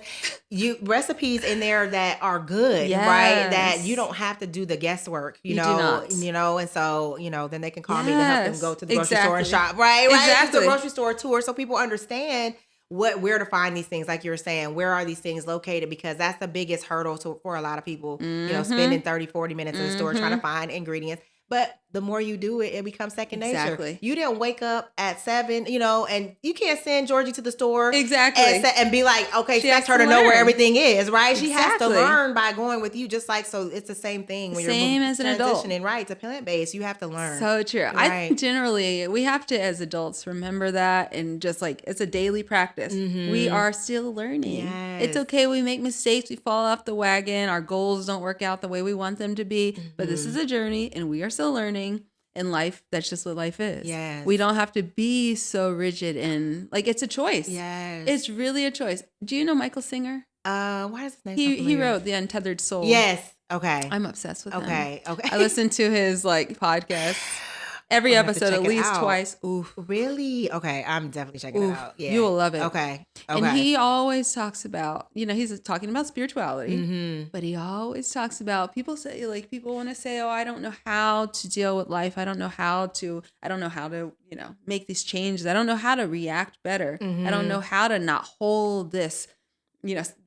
recipes in there that are good, right? That you don't have to do the guesswork, you know, and so, then they can call me to help them go to the grocery store and shop, right? Exactly. The grocery store tour so people understand where to find these things. Like you were saying, where are these things located? Because that's the biggest hurdle for a lot of people, spending 30, 40 minutes in the store trying to find ingredients. But the more you do it, it becomes second nature. You didn't wake up at 7, and you can't send Georgie to the store and be like, okay, expect her to know where everything is, right? Exactly. She has to learn by going with you, just like, so it's the same thing when you're as an adult. Transitioning, right, to plant-based. You have to learn. So true. Right? I think generally we have to, as adults, remember that, and just like, it's a daily practice. Mm-hmm. We are still learning. Yes. It's okay. We make mistakes. We fall off the wagon. Our goals don't work out the way we want them to be, but this is a journey and we are still learning. In life, that's just what life is. Yes. We don't have to be so rigid and it's a choice. Yes. It's really a choice. Do you know Michael Singer? Why is his name? He wrote The Untethered Soul. Yes. Okay. I'm obsessed with him. Okay. I listen to his podcast. Every episode at least twice. Ooh. Really? Okay. I'm definitely checking it out. Yeah. You will love it. Okay. And he always talks about, he's talking about spirituality, but he always talks about, people want to say, oh, I don't know how to deal with life. I don't know how to, make these changes. I don't know how to react better. I don't know how to not hold this,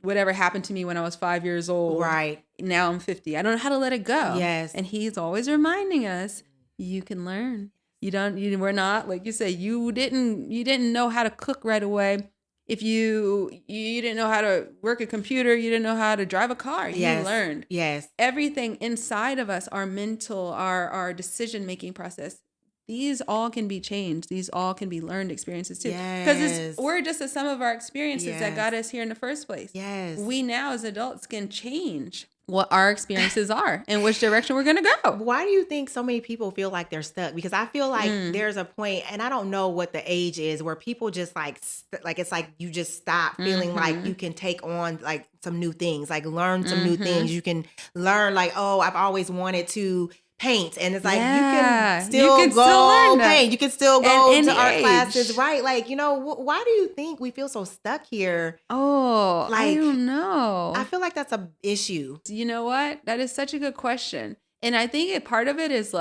whatever happened to me when I was 5 years old. Right. Now I'm 50. I don't know how to let it go. Yes. And he's always reminding us, you can learn. We're not, like you say, you didn't know how to cook right away. If you didn't know how to work a computer, you didn't know how to drive a car. You learned. Yes. Everything inside of us, our mental, our decision-making process, these all can be changed. These all can be learned experiences too. Because we're just a sum of our experiences that got us here in the first place. Yes. We now as adults can change what our experiences are and which direction we're going to go. Why do you think so many people feel like they're stuck? Because I feel like there's a point, and I don't know what the age is, where people just it's like you just stop feeling like you can take on some new things, learn some new things. You can learn I've always wanted to paint, and it's you can still go paint. You can still go to art classes, right? Why do you think we feel so stuck here? Oh, I don't know. I feel like that's an issue. You know what? That is such a good question. And I think part of it is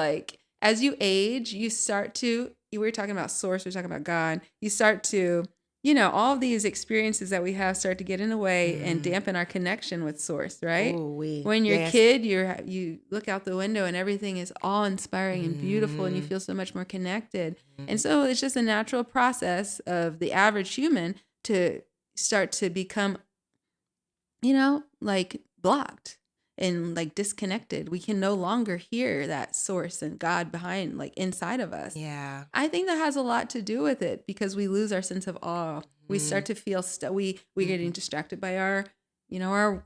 as you age, you start to, we were talking about source, we were talking about God, you start to all of these experiences that we have start to get in the way and dampen our connection with source, right? When you're a kid, you look out the window and everything is awe-inspiring and beautiful and you feel so much more connected. And so it's just a natural process of the average human to start to become, like blocked and like disconnected. We can no longer hear that source and God behind, like inside of us. Yeah. I think that has a lot to do with it because we lose our sense of awe. We start to feel we're getting distracted by our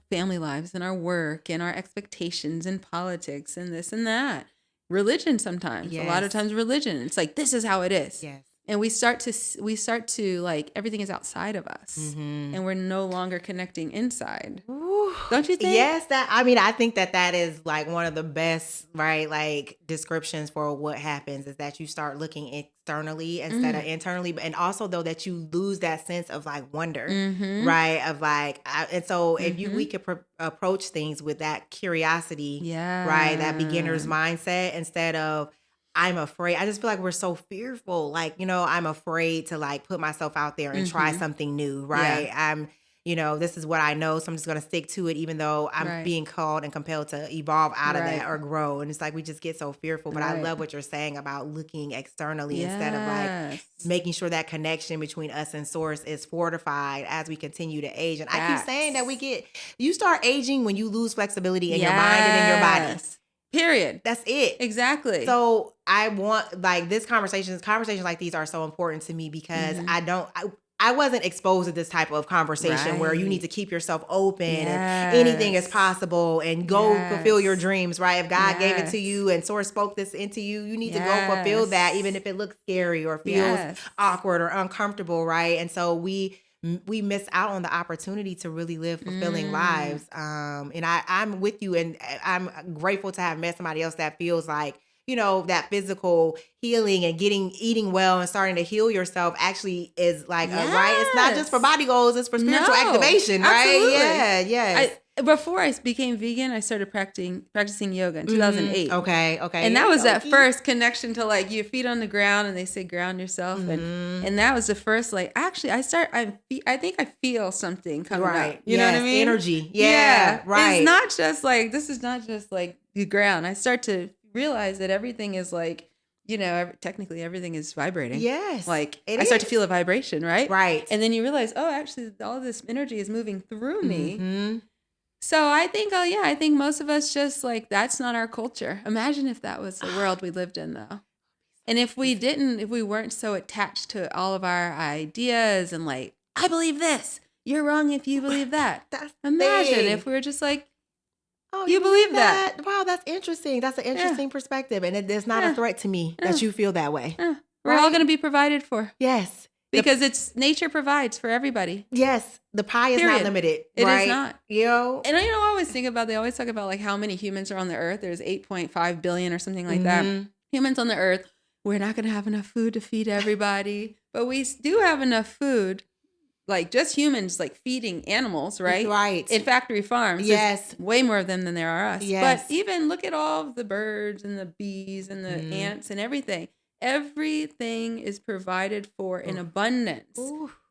family lives and our work and our expectations and politics and this and that. Religion sometimes. A lot of times religion. It's like, this is how it is. Yes. And we start to like, everything is outside of us and we're no longer connecting inside. Ooh. Don't you think? Yes, I think that is like one of the best, right, like descriptions for what happens is that you start looking externally instead of internally, and also though that you lose that sense of like wonder, right, of like, and so if we could approach things with that curiosity, right, that beginner's mindset instead of I'm afraid. I just feel like we're so fearful. Like, I'm afraid to like put myself out there and try something new, right? Yeah. This is what I know, so I'm just going to stick to it, even though I'm being called and compelled to evolve out of that or grow. And it's like, we just get so fearful. But I love what you're saying about looking externally instead of like making sure that connection between us and source is fortified as we continue to age. And I keep saying that you start aging when you lose flexibility in your mind and in your body. Period. That's it. Exactly. So I want like conversations like these are so important to me because I wasn't exposed to this type of conversation where you need to keep yourself open and anything is possible and go fulfill your dreams, right? If God gave it to you and source spoke this into you, you need to go fulfill that even if it looks scary or feels awkward or uncomfortable, right? And so we miss out on the opportunity to really live fulfilling lives. And I'm with you, and I'm grateful to have met somebody else that feels like, that physical healing and eating well and starting to heal yourself actually is like, right? It's not just for body goals, it's for spiritual activation, right? Absolutely. Yeah, yes. Before I became vegan, I started practicing yoga in 2008. Okay. And that was that first connection to like your feet on the ground, and they say ground yourself, and that was the first like actually I think I feel something coming up. You know what I mean? Energy. Yeah, right. It's not just like this is not just like the ground. I start to realize that everything is like, technically everything is vibrating. Yes. Like I start to feel a vibration, right? Right. And then you realize, oh, actually all this energy is moving through me. So I think most of us just like, that's not our culture. Imagine if that was the world we lived in though. And if we weren't so attached to all of our ideas and like, I believe this, you're wrong if you believe that. Imagine if we were just like, oh, you believe that? Wow, that's interesting. That's an interesting perspective. And it's not a threat to me that you feel that way. We're all going to be provided for. Yes. Because nature provides for everybody. Yes. The pie is not limited. It right? is not. And I always think about, they always talk about like how many humans are on the earth. There's 8.5 billion or something like that. Humans on the earth. We're not going to have enough food to feed everybody. But we do have enough food, like just humans like feeding animals, right? Right. In factory farms. Yes. There's way more of them than there are us. Yes. But even look at all of the birds and the bees and the ants and everything. Everything is provided for in abundance,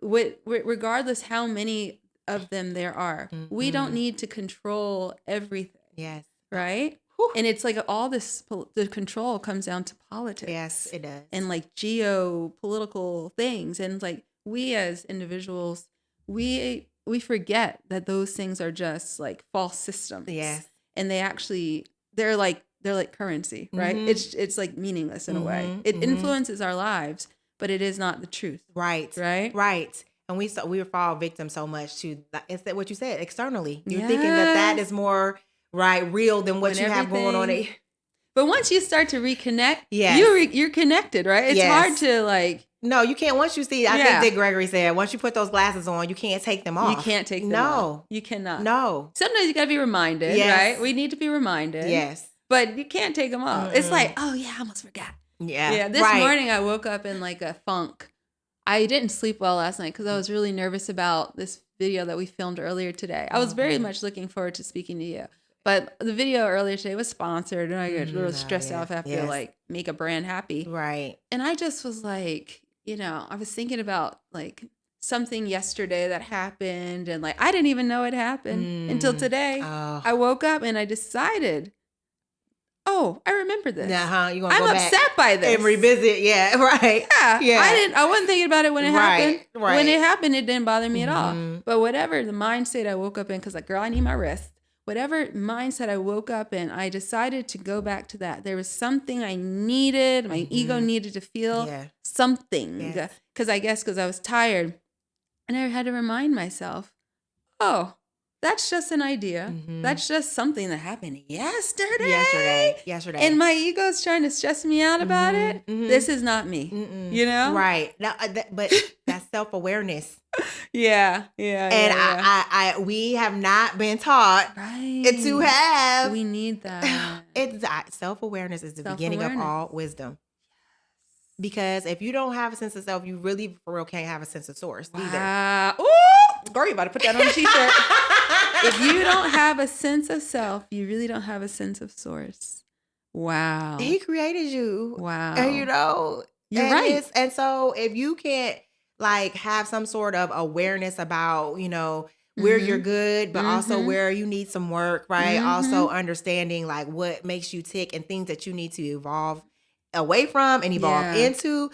regardless how many of them there are. We don't need to control everything. Yes. Right? And it's like all this, the control comes down to politics. Yes, it does. And like geopolitical things. And like we as individuals, we forget that those things are just like false systems. Yes. And they're like currency, right? It's like meaningless in a way. It influences our lives, but it is not the truth. Right. Right. Right. And we fall victim so much to it's that what you said externally. You're thinking that is more real than what you have going on. But once you start to reconnect, you're connected, right? It's hard to like. No, you can't. Once you see, I think Dick Gregory said, once you put those glasses on, you can't take them off. You can't take them off. No. You cannot. No. Sometimes you got to be reminded, right? We need to be reminded. Yes. But you can't take them off. It's like, oh yeah, I almost forgot. Yeah. This morning I woke up in like a funk. I didn't sleep well last night because I was really nervous about this video that we filmed earlier today. I was very much looking forward to speaking to you. But the video earlier today was sponsored, and I get a little stressed out if I have to like make a brand happy. Right. And I just was like, I was thinking about like something yesterday that happened, and like I didn't even know it happened until today. I woke up and I decided, oh, I remember this. You gonna I'm go upset back by this and revisit. Yeah, right. Yeah. I wasn't thinking about it when it happened. Right. When it happened, it didn't bother me at all. But whatever the mindset I woke up in, because like, girl, I need my rest. Whatever mindset I woke up in, I decided to go back to that. There was something I needed. My ego needed to feel something. Because because I was tired. And I had to remind myself, oh, that's just an idea. That's just something that happened yesterday. And my ego's trying to stress me out about it. This is not me. You know? Right. Now, but that's self-awareness. Yeah. And we have not been taught to have. We need that. Self-awareness is the beginning of all wisdom. Because if you don't have a sense of self, you really, for real, can't have a sense of source either. Ooh, girl, you about to put that on a t-shirt. If you don't have a sense of self, you really don't have a sense of source. Wow. He created you. Wow. And you're right. And so if you can't like have some sort of awareness about, where you're good, but also where you need some work, right? Also understanding like what makes you tick and things that you need to evolve away from and evolve into.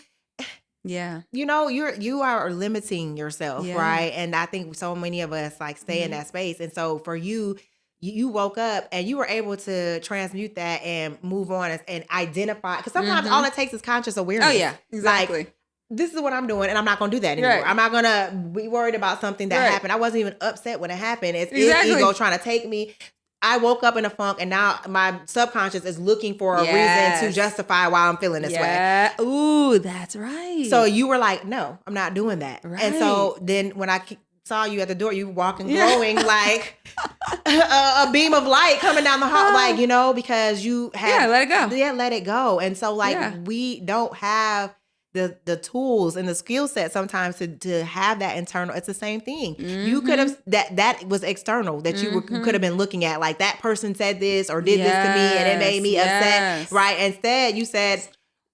Yeah. You are limiting yourself, right? And I think so many of us like stay in that space. And so for you woke up and you were able to transmute that and move on and identify. Because sometimes all it takes is conscious awareness. Oh, yeah. Exactly. Like, this is what I'm doing, and I'm not going to do that anymore. Right. I'm not going to be worried about something that happened. I wasn't even upset when it happened. It's ego trying to take me. I woke up in a funk, and now my subconscious is looking for a reason to justify why I'm feeling this way. Ooh, that's right. So you were like, no, I'm not doing that. Right. And so then when I saw you at the door, you walking, glowing like a beam of light coming down the hall, like, because you had let it go. Yeah, let it go. And so we don't have the tools and the skill set sometimes to have that internal. It's the same thing. You could have that was external that you could have been looking at, like that person said this or did this to me and it made me upset, right? Instead you said,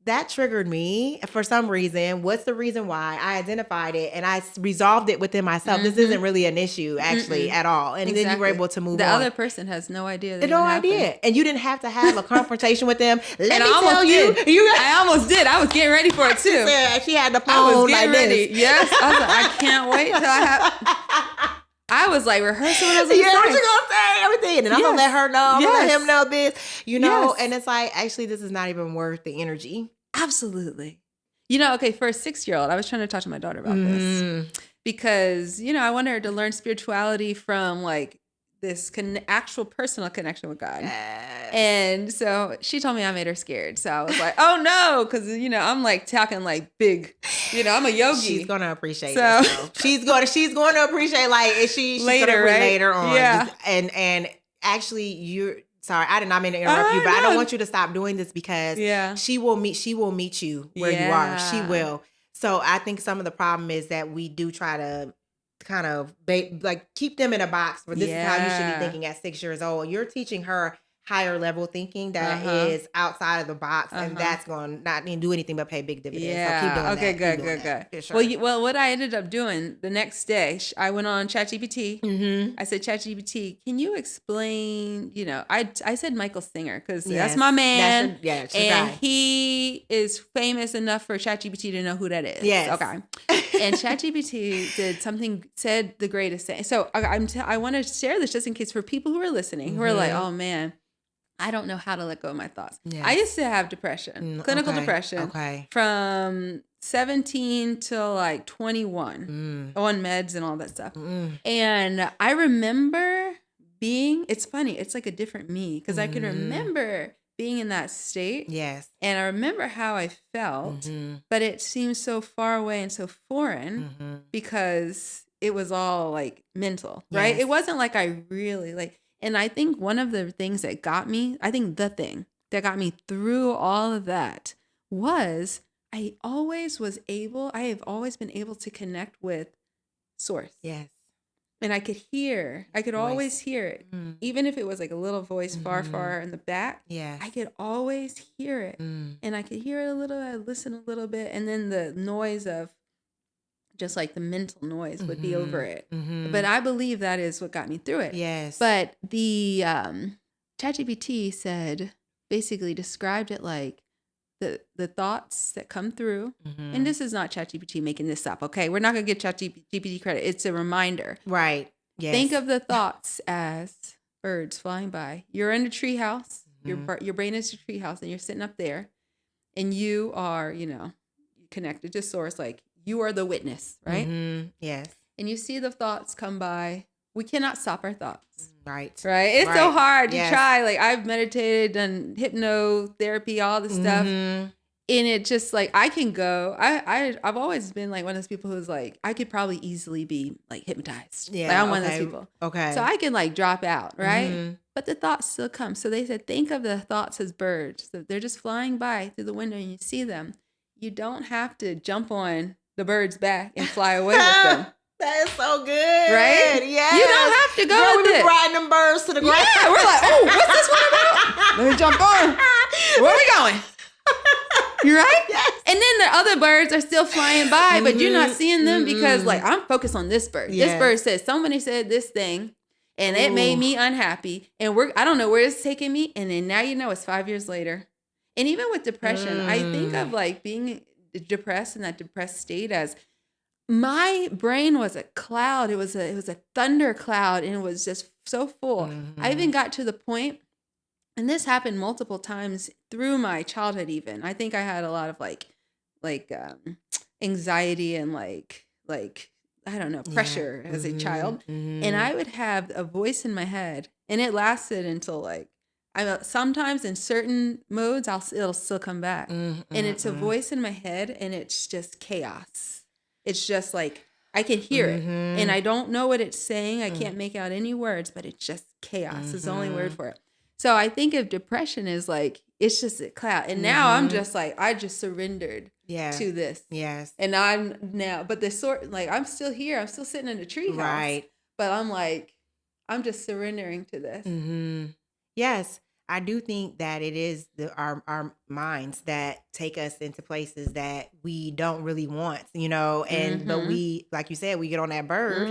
that triggered me for some reason. What's the reason why? I identified it and I resolved it within myself. This isn't really an issue actually at all. And then you were able to move on. The other person has no idea. No idea. And you didn't have to have a confrontation with them. Let me tell you. I almost did. I was getting ready for it too. She had the phone. I was getting ready. Yes. I was like, I can't wait till I was like rehearsing what I was going to say. What you going to say? Everything. And I'm going to let her know. I'm going to let him know this. And it's like, actually, this is not even worth the energy. Absolutely. Okay, for a 6-year-old, I was trying to talk to my daughter about this because, I wanted her to learn spirituality from like this actual personal connection with God. And so she told me I made her scared. So I was like, oh no, because, I'm like talking like big, I'm a yogi. She's going to appreciate this. She's going to appreciate like she's later, right? Later on. Yeah. And actually sorry, I did not mean to interrupt you, but I don't want you to stop doing this because she will meet you where you are. She will. So I think some of the problem is that we do try to kind of keep them in a box where this is how you should be thinking at 6 years old. You're teaching her higher level thinking that is outside of the box, and that's going to not do anything but pay big dividends. Yeah. So keep doing that. Okay, good. Sure. Well, what I ended up doing the next day, I went on ChatGPT. I said, ChatGPT, can you explain? I said Michael Singer because that's my man. That's your guy. He is famous enough for ChatGPT to know who that is. Yes. Okay. And ChatGPT said the greatest thing. So I want to share this just in case for people who are listening, who are like, oh man, I don't know how to let go of my thoughts. Yes. I used to have depression, clinical depression, from 17 to like 21 on meds and all that stuff. And I remember it's funny, it's like a different me because I can remember being in that state. Yes. And I remember how I felt, but it seems so far away and so foreign because it was all like mental, right? Yes. It wasn't like I really and I think one of the things that got me, the thing that got me through all of that was I have always been able to connect with source. Yes. And I could always hear it. Even if it was like a little voice far in the back. Yeah. I could always hear it. And I could hear it a little, I listen a little bit. And then the noise of just like the mental noise would be over it. Mm-hmm. But I believe that is what got me through it. Yes. But the ChatGPT basically described it like the thoughts that come through. Mm-hmm. And this is not ChatGPT making this up, okay? We're not going to give ChatGPT credit. It's a reminder. Right. Yes. Think of the thoughts as birds flying by. You're in a treehouse. Your brain is a treehouse, and you're sitting up there, and you are, connected to source. Like, you are the witness, right? Mm-hmm. Yes. And you see the thoughts come by. We cannot stop our thoughts. Right. It's so hard to Yes. try. Like, I've meditated, done hypnotherapy, all this stuff. And it just like, I can go, I've always been like one of those people who's like, I could probably easily be like hypnotized. Yeah. Like, I'm one of those people. Okay. So I can like drop out, right? But the thoughts still come. So they said, think of the thoughts as birds. So they're just flying by through the window and you see them. You don't have to jump on the bird's back and fly away with them. That is so good. Right? Yeah. You don't have to go Girl, with we it. be riding them birds to the ground. Yeah, we're like, oh, what's this one about? Let me jump on. Where are we going? You're right? Yes. And then the other birds are still flying by, but you're not seeing them because like, I'm focused on this bird. Yes. This bird said, somebody said this thing and it made me unhappy. And I don't know where it's taking me. And then now it's 5 years later. And even with depression, I think of like being depressed in that depressed state as my brain was a cloud. It was a thunder cloud and it was just so full. I even got to the point, and this happened multiple times through my childhood even. I think I had a lot of like anxiety and like I don't know, pressure as a child. And I would have a voice in my head, and it lasted until like, sometimes in certain modes, it'll still come back. And it's a voice in my head, and it's just chaos. It's just like, I can hear it, and I don't know what it's saying. I can't make out any words, but it's just chaos is the only word for it. So I think of depression as like, it's just a cloud. And now I'm just like, I just surrendered to this. Yes. And but I'm still here. I'm still sitting in the treehouse. Right. But I'm like, I'm just surrendering to this. Yes. I do think that it is our minds that take us into places that we don't really want, but we, like you said, we get on that bird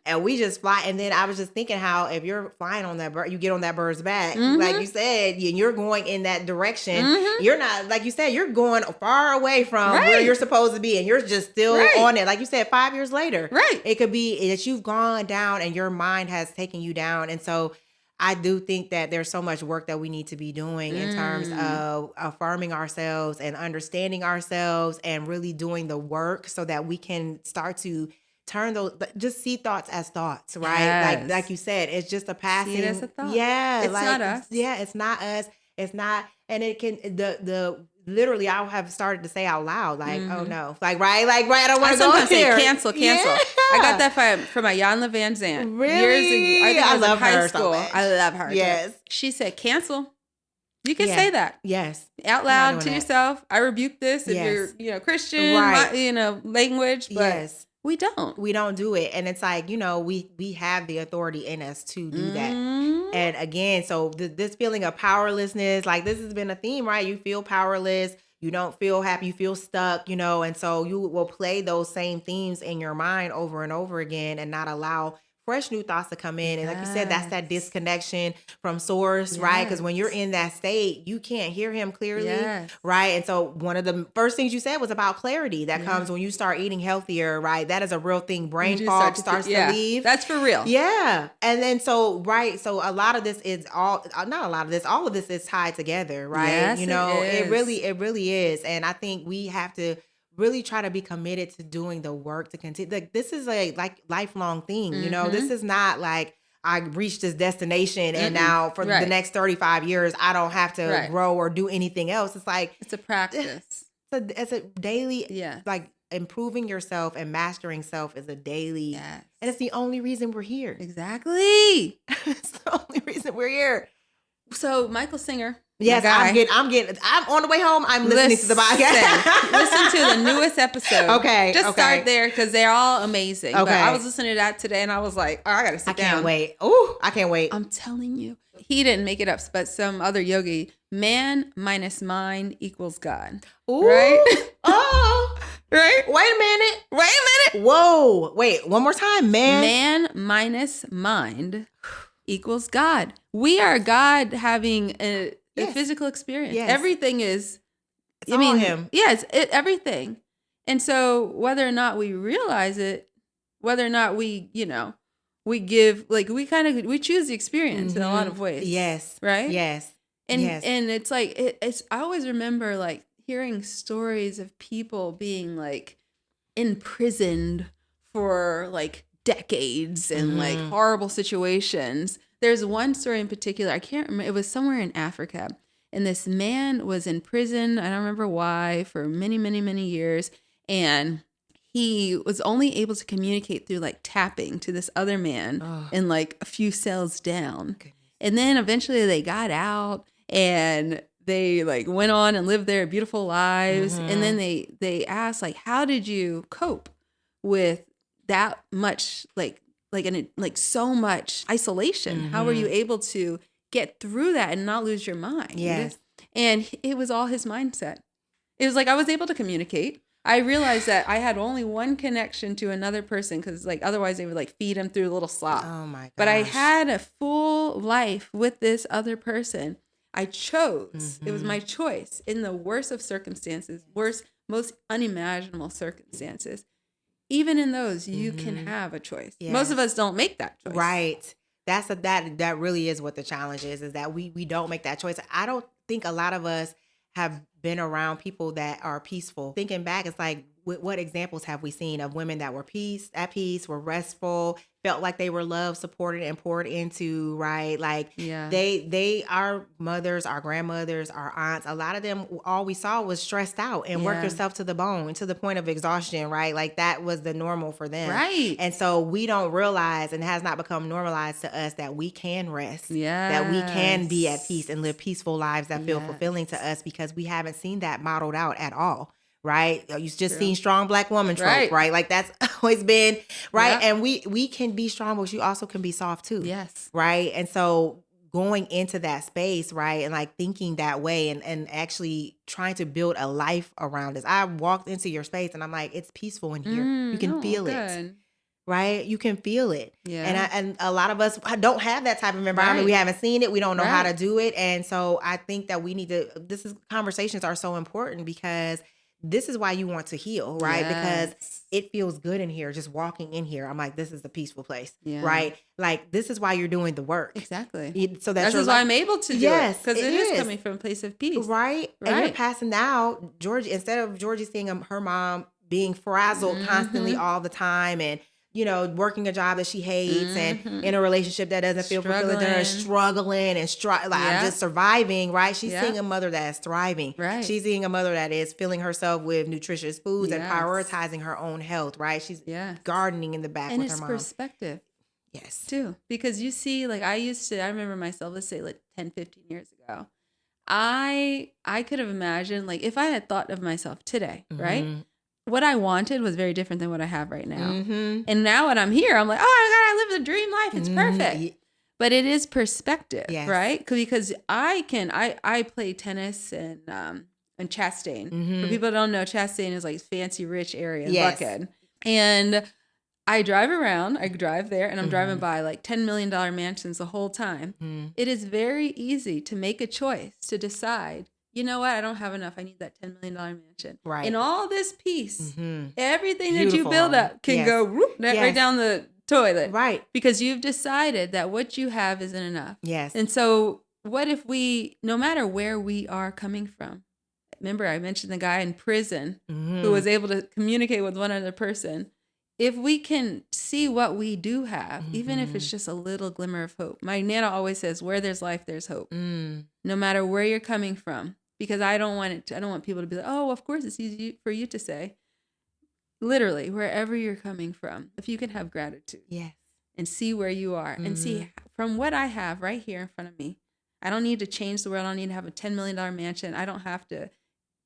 and we just fly. And then I was just thinking how if you're flying on that bird, you get on that bird's back, like you said, and you're going in that direction. You're not, like you said, you're going far away from where you're supposed to be, and you're just still on it. Like you said, 5 years later, it could be that you've gone down and your mind has taken you down. And so I do think that there's so much work that we need to be doing in terms of affirming ourselves and understanding ourselves and really doing the work so that we can start to turn just see thoughts as thoughts, right? Yes. Like you said, it's just a passing. See it as a thought. Yeah. It's not us. Yeah, it's not us. It's not, and it can, literally I have started to say out loud, like, oh no. Like, right, I don't want to go here. Cancel. Yeah. I got that from my Janla Van Zandt. Really? Years ago. I think I was love in high her school. so much. I love her. Yes. She said, cancel. You can say that. Yes. Out loud to yourself. I rebuke this if you're Christian, language, but we don't. We don't do it. And it's like, we have the authority in us to do that. And again, so this feeling of powerlessness, like this has been a theme, right? You feel powerless. You don't feel happy. You feel stuck, and so you will play those same themes in your mind over and over again and not allow fresh new thoughts to come in. And like you said, that's that disconnection from source, right? Because when you're in that state, you can't hear him clearly, right? And so one of the first things you said was about clarity that comes when you start eating healthier, right? That is a real thing. Brain fog starts to leave. That's for real. Yeah. And then so a lot of this is all of this is tied together, right? Yes, it really is. And I think we have to really try to be committed to doing the work to continue. Like this is a lifelong thing, This is not like I reached this destination and now for the next 35 years I don't have to grow or do anything else. It's like it's a practice. It's a daily like improving yourself and mastering self is a daily and it's the only reason we're here. Exactly. It's the only reason we're here. So Michael Singer. Yes, I'm on the way home. I'm listening to the podcast. Listen to the newest episode. Okay. Just start there because they're all amazing. Okay. But I was listening to that today and I was like, I got to sit down. I can't wait. Ooh, I can't wait. I'm telling you. He didn't make it up, but some other yogi. Man minus mind equals God. Ooh. Right? Oh. Right? Wait a minute. Whoa. Wait, one more time. Man minus mind equals God. We are God having a physical experience. Yes. Everything is, it's all him. Yes, everything. And so whether or not we realize it, whether or not we, we give, like, we choose the experience in a lot of ways. Yes. Right? Yes. And it's like, it's, I always remember like hearing stories of people being like imprisoned for like decades and like horrible situations. There's one story in particular, I can't remember, it was somewhere in Africa. And this man was in prison, I don't remember why, for many, many, many years. And he was only able to communicate through like tapping to this other man in like a few cells down. Okay. And then eventually they got out and they like went on and lived their beautiful lives. And then they asked, like, how did you cope with that much, like so much isolation? How were you able to get through that and not lose your mind? Yes. And it was all his mindset. It was like I was able to communicate. I realized that I had only one connection to another person because like otherwise they would like feed him through a little slop. Oh my gosh. But I had a full life with this other person. I chose. It was my choice in the worst of circumstances, most unimaginable circumstances. Even in those, you can have a choice. Yes. Most of us don't make that choice. Right. That really is what the challenge is that we don't make that choice. I don't think a lot of us have been around people that are peaceful. Thinking back, it's like, what examples have we seen of women that were at peace, were restful, felt like they were loved, supported, and poured into, right? Like they, our mothers, our grandmothers, our aunts, a lot of them, all we saw was stressed out and worked herself to the bone and to the point of exhaustion, right? Like that was the normal for them. Right. And so we don't realize, and has not become normalized to us, that we can rest, that we can be at peace and live peaceful lives that feel fulfilling to us, because we haven't seen that modeled out at all. Right. You just seen strong Black woman trope, right? Like that's always been right. Yep. And we can be strong, but you also can be soft too. Yes. Right. And so going into that space, right, and like thinking that way and actually trying to build a life around this. I walked into your space and I'm like, it's peaceful in here. You can feel it. Right? You can feel it. Yeah. And a lot of us don't have that type of environment. Right. We haven't seen it. We don't know how to do it. And so I think that we need to, conversations are so important, because this is why you want to heal, right? Yes. Because it feels good in here. Just walking in here, I'm like, this is a peaceful place, right? Like, this is why you're doing the work. Exactly. So this is why I'm able to do it. Because it is coming from a place of peace. Right? And you're passing out, Georgie, instead of Georgie seeing her mom being frazzled constantly all the time and, working a job that she hates and in a relationship that doesn't feel fulfilling, and struggling and just surviving, right? She's seeing a mother that is thriving. Right. She's seeing a mother that is filling herself with nutritious foods and prioritizing her own health, right? She's gardening in the back with her mom. And it's perspective. Yes. Too. Because you see, like I remember myself, let's say like 10, 15 years ago, I could have imagined, like if I had thought of myself today, right? What I wanted was very different than what I have right now. And now when I'm here, I'm like, oh my God, I live the dream life. It's perfect. But it is perspective, right? Because I play tennis and Chastain. For people that don't know, Chastain is like fancy rich area in Buckhead. And I drive there and I'm driving by like $10 million mansions the whole time. It is very easy to make a choice to decide, you know what? I don't have enough. I need that $10 million mansion. Right. And all this peace, everything that you build up can go right down the toilet. Right. Because you've decided that what you have isn't enough. Yes. And so what if no matter where we are coming from, remember I mentioned the guy in prison who was able to communicate with one other person. If we can see what we do have, even if it's just a little glimmer of hope. My Nana always says, where there's life, there's hope. No matter where you're coming from. Because I don't want people to be like, oh, of course it's easy for you to say. Literally, wherever you're coming from, if you can have gratitude. Yes. And see where you are and see from what I have right here in front of me. I don't need to change the world. I don't need to have a $10 million mansion. I don't have to,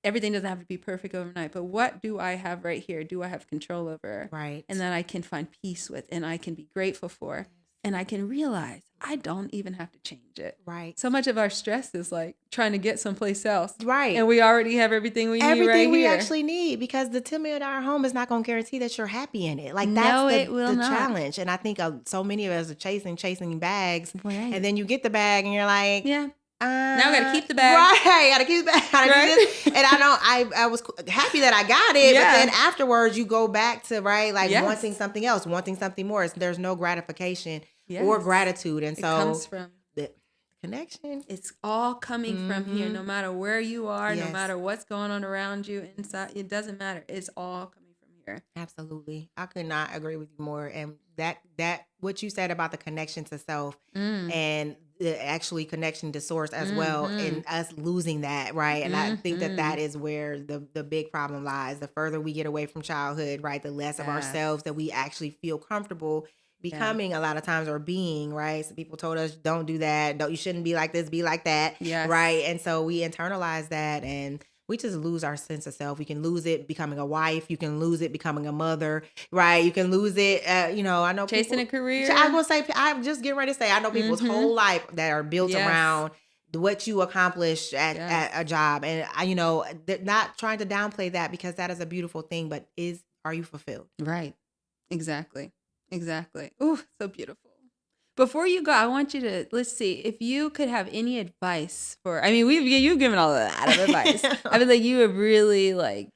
everything doesn't have to be perfect overnight. But what do I have right here? Do I have control over? Right. And that I can find peace with and I can be grateful for. and I can realize I don't even have to change it. Right. So much of our stress is like trying to get someplace else. Right. And we already have everything we need right here. Everything we actually need, because the $10 million home is not going to guarantee that you're happy in it. Like, that's the challenge. And I think so many of us are chasing bags. Right. And then you get the bag and you're like, yeah. Now I gotta keep the bag. Right, gotta keep the bag. Right? And I was happy that I got it, but then afterwards you go back to wanting something else, wanting something more. There's no gratification or gratitude, and so it comes from the connection. It's all coming from here, no matter where you are, no matter what's going on around you, inside. It doesn't matter. It's all coming from here. Absolutely, I could not agree with you more. And that what you said about the connection to self and the actually connection to source as well, and us losing that, right? And I think that is where the big problem lies. The further we get away from childhood, right, the less of ourselves that we actually feel comfortable becoming a lot of times, or being, right? So people told us, don't do that. You shouldn't be like this, be like that. Yes. Right. And so we internalize that, and we just lose our sense of self. We can lose it becoming a wife. You can lose it becoming a mother, right? You can lose it, I know chasing a career. I'm going to say, I'm just getting ready to say, I know people's whole life that are built around what you accomplish at a job. And they're not trying to downplay that, because that is a beautiful thing, but are you fulfilled? Right. Exactly. Ooh, so beautiful. Before you go, I want you to, let's see, if you could have any advice you've given a lot of advice. I feel like you have really like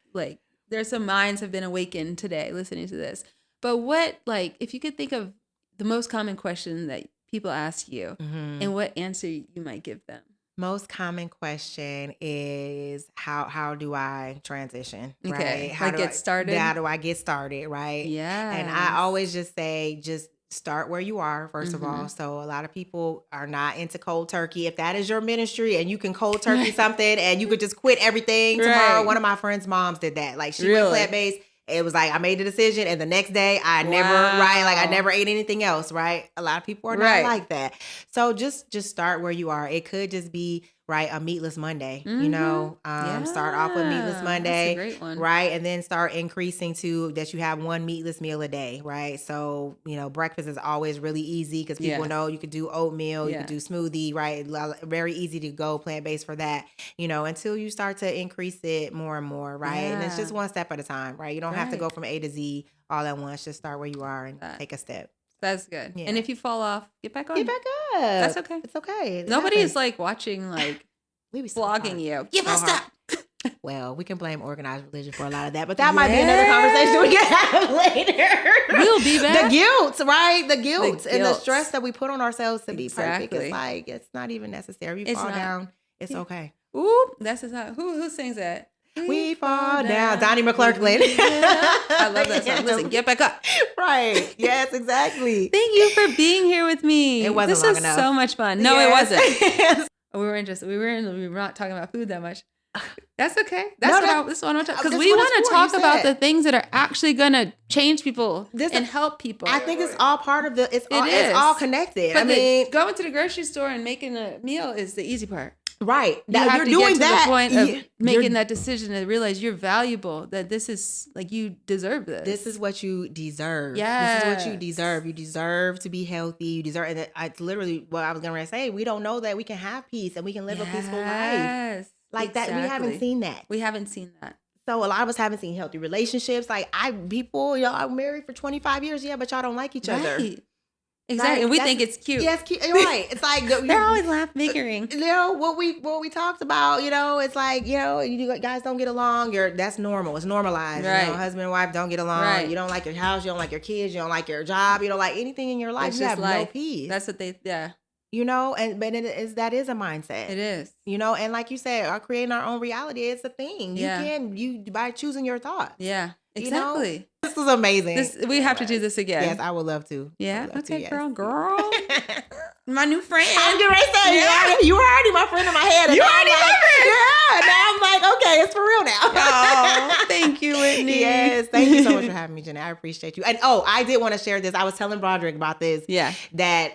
there's some minds have been awakened today listening to this. But what, if you could think of the most common question that people ask you and what answer you might give them. Most common question is how do I transition, right? Okay. How do I get started? How do I get started, right? Yeah. And I always just say, just start where you are, first of all. So a lot of people are not into cold turkey. If that is your ministry and you can cold turkey something and you could just quit everything tomorrow. One of my friend's moms did that. Like, she went plant-based. It was like, I made the decision, and the next day I never ate anything else, right? A lot of people are not like that. So just start where you are. It could just be, right, a meatless Monday, start off with meatless Monday, that's a great one. Right? And then start increasing to that you have one meatless meal a day, right? So, breakfast is always really easy, because people know you could do oatmeal, you could do smoothie, right? Very easy to go plant-based for that, until you start to increase it more and more, right? And it's just one step at a time, right? You don't have to go from A to Z all at once. Just start where you are and take a step. That's good. Yeah. And if you fall off, get back on. Get back up. That's okay. It's okay. Nobody's watching, vlogging you. You messed up. Well, we can blame organized religion for a lot of that, but that might be another conversation we can have later. We'll be back. The guilt, right? The guilt and the stress that we put on ourselves to be perfect. It's it's not even necessary. You fall down, it's okay. Ooh, that's who sings that? We fall down. Donnie McClurkin. I love that song. Listen, get back up. Right. Yes, exactly. Thank you for being here with me. It wasn't long enough. This was so much fun. No, it wasn't. We were not talking about food that much. That's okay. This is what I want to talk, because we want to talk about the things that are actually going to change people and help people. I think it's all part of it's all connected. But going to the grocery store and making a meal is the easy part. Right. You have to get to the point of making that decision and realize you're valuable, that this is you deserve this. This is what you deserve. Yes. This is what you deserve. You deserve to be healthy. You deserve, and it's literally what I was going to say. We don't know that we can have peace and we can live a peaceful life. That. We haven't seen that. We haven't seen that. So a lot of us haven't seen healthy relationships. I'm married for 25 years. Yeah, but y'all don't like each other. Exactly. And we think it's cute. Yes, cute. Right. It's like they're always bickering. What we talked about, it's like, you guys don't get along. That's normal. It's normalized. Right. Husband and wife don't get along. Right. You don't like your house, you don't like your kids, you don't like your job, you don't like anything in your life. It's you just have no peace. That's what they but that is a mindset. It is. And like you said, creating our own reality is a thing. You by choosing your thoughts. Yeah. Exactly. This is amazing. We have to do this again. Yes, I would love to. Yeah. Okay, girl. My new friend. I'm getting ready to say, you were already my friend in my head. You already my friend. Yeah. Now I'm like, okay, it's for real now. Oh, thank you, Whitney. Yes. Thank you so much for having me, Jenné. I appreciate you. And I did want to share this. I was telling Broderick about this. Yeah. That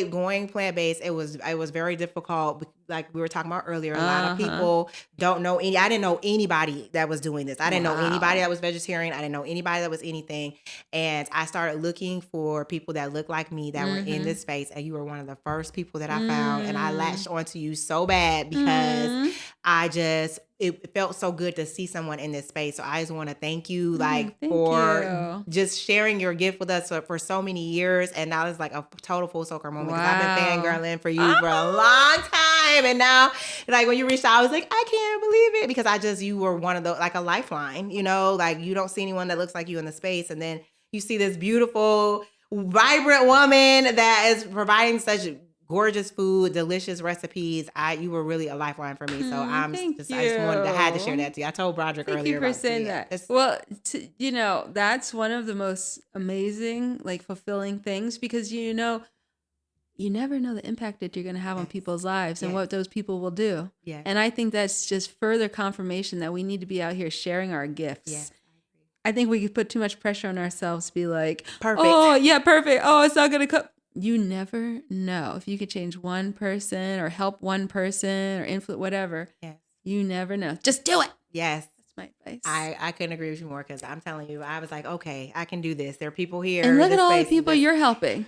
going plant-based, it was very difficult like we were talking about earlier, a lot of people don't know I didn't know anybody that was doing this. I didn't know anybody that was vegetarian. I didn't know anybody that was anything. And I started looking for people that looked like me that were in this space. And you were one of the first people that I found. And I latched onto you so bad because it felt so good to see someone in this space. So I just want to thank you, just sharing your gift with us for so many years. And now it's like a total full circle moment because I've been fangirling for you for a long time. And now, like when you reached out, I was like, I can't believe it because you were one of the, like a lifeline, you know, like you don't see anyone that looks like you in the space. And then you see this beautiful, vibrant woman that is providing such gorgeous food, delicious recipes. You were really a lifeline for me. So I just had to share that to you. I told Broderick earlier. Thank you for saying that. Well, you know, that's one of the most amazing, like fulfilling things because, you know, you never know the impact that you're going to have on people's lives and what those people will do. Yes. And I think that's just further confirmation that we need to be out here sharing our gifts. Yes. I think we could put too much pressure on ourselves to be like, perfect. Oh, yeah, perfect. Oh, it's not going to come. You never know if you could change one person or help one person or influence whatever. Yes. You never know. Just do it. Yes. That's my advice. I couldn't agree with you more because I'm telling you, I was like, okay, I can do this. There are people here. And look at all the people you're helping.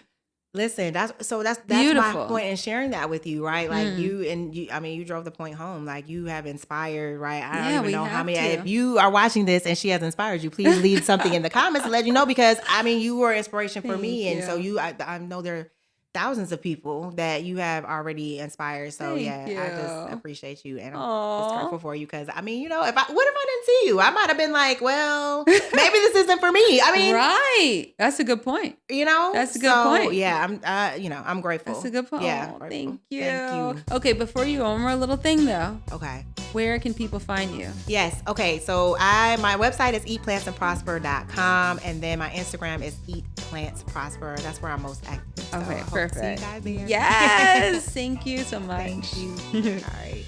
Listen, that's my point in sharing that with you, right? Like you drove the point home. Like you have inspired, right? I don't even know how many. If you are watching this and she has inspired you, please leave something in the comments to let you know because you were inspiration for me, and so I know there are thousands of people that you have already inspired. So I just appreciate you and I'm just grateful for you because you know, what if I didn't see you? I might have been like, well, maybe this isn't for me. Right. That's a good point. You know, that's a good point. Yeah, I'm grateful. That's a good point. Yeah, thank you. Okay, before you go, one more little thing though. Okay. Where can people find you? Yes. Okay. So my website is eatplantsandprosper.com and then my Instagram is eatplantsprosper. That's where I'm most active. So okay, perfect. See you guys there. Yes. Thank you so much. Thank you. All right.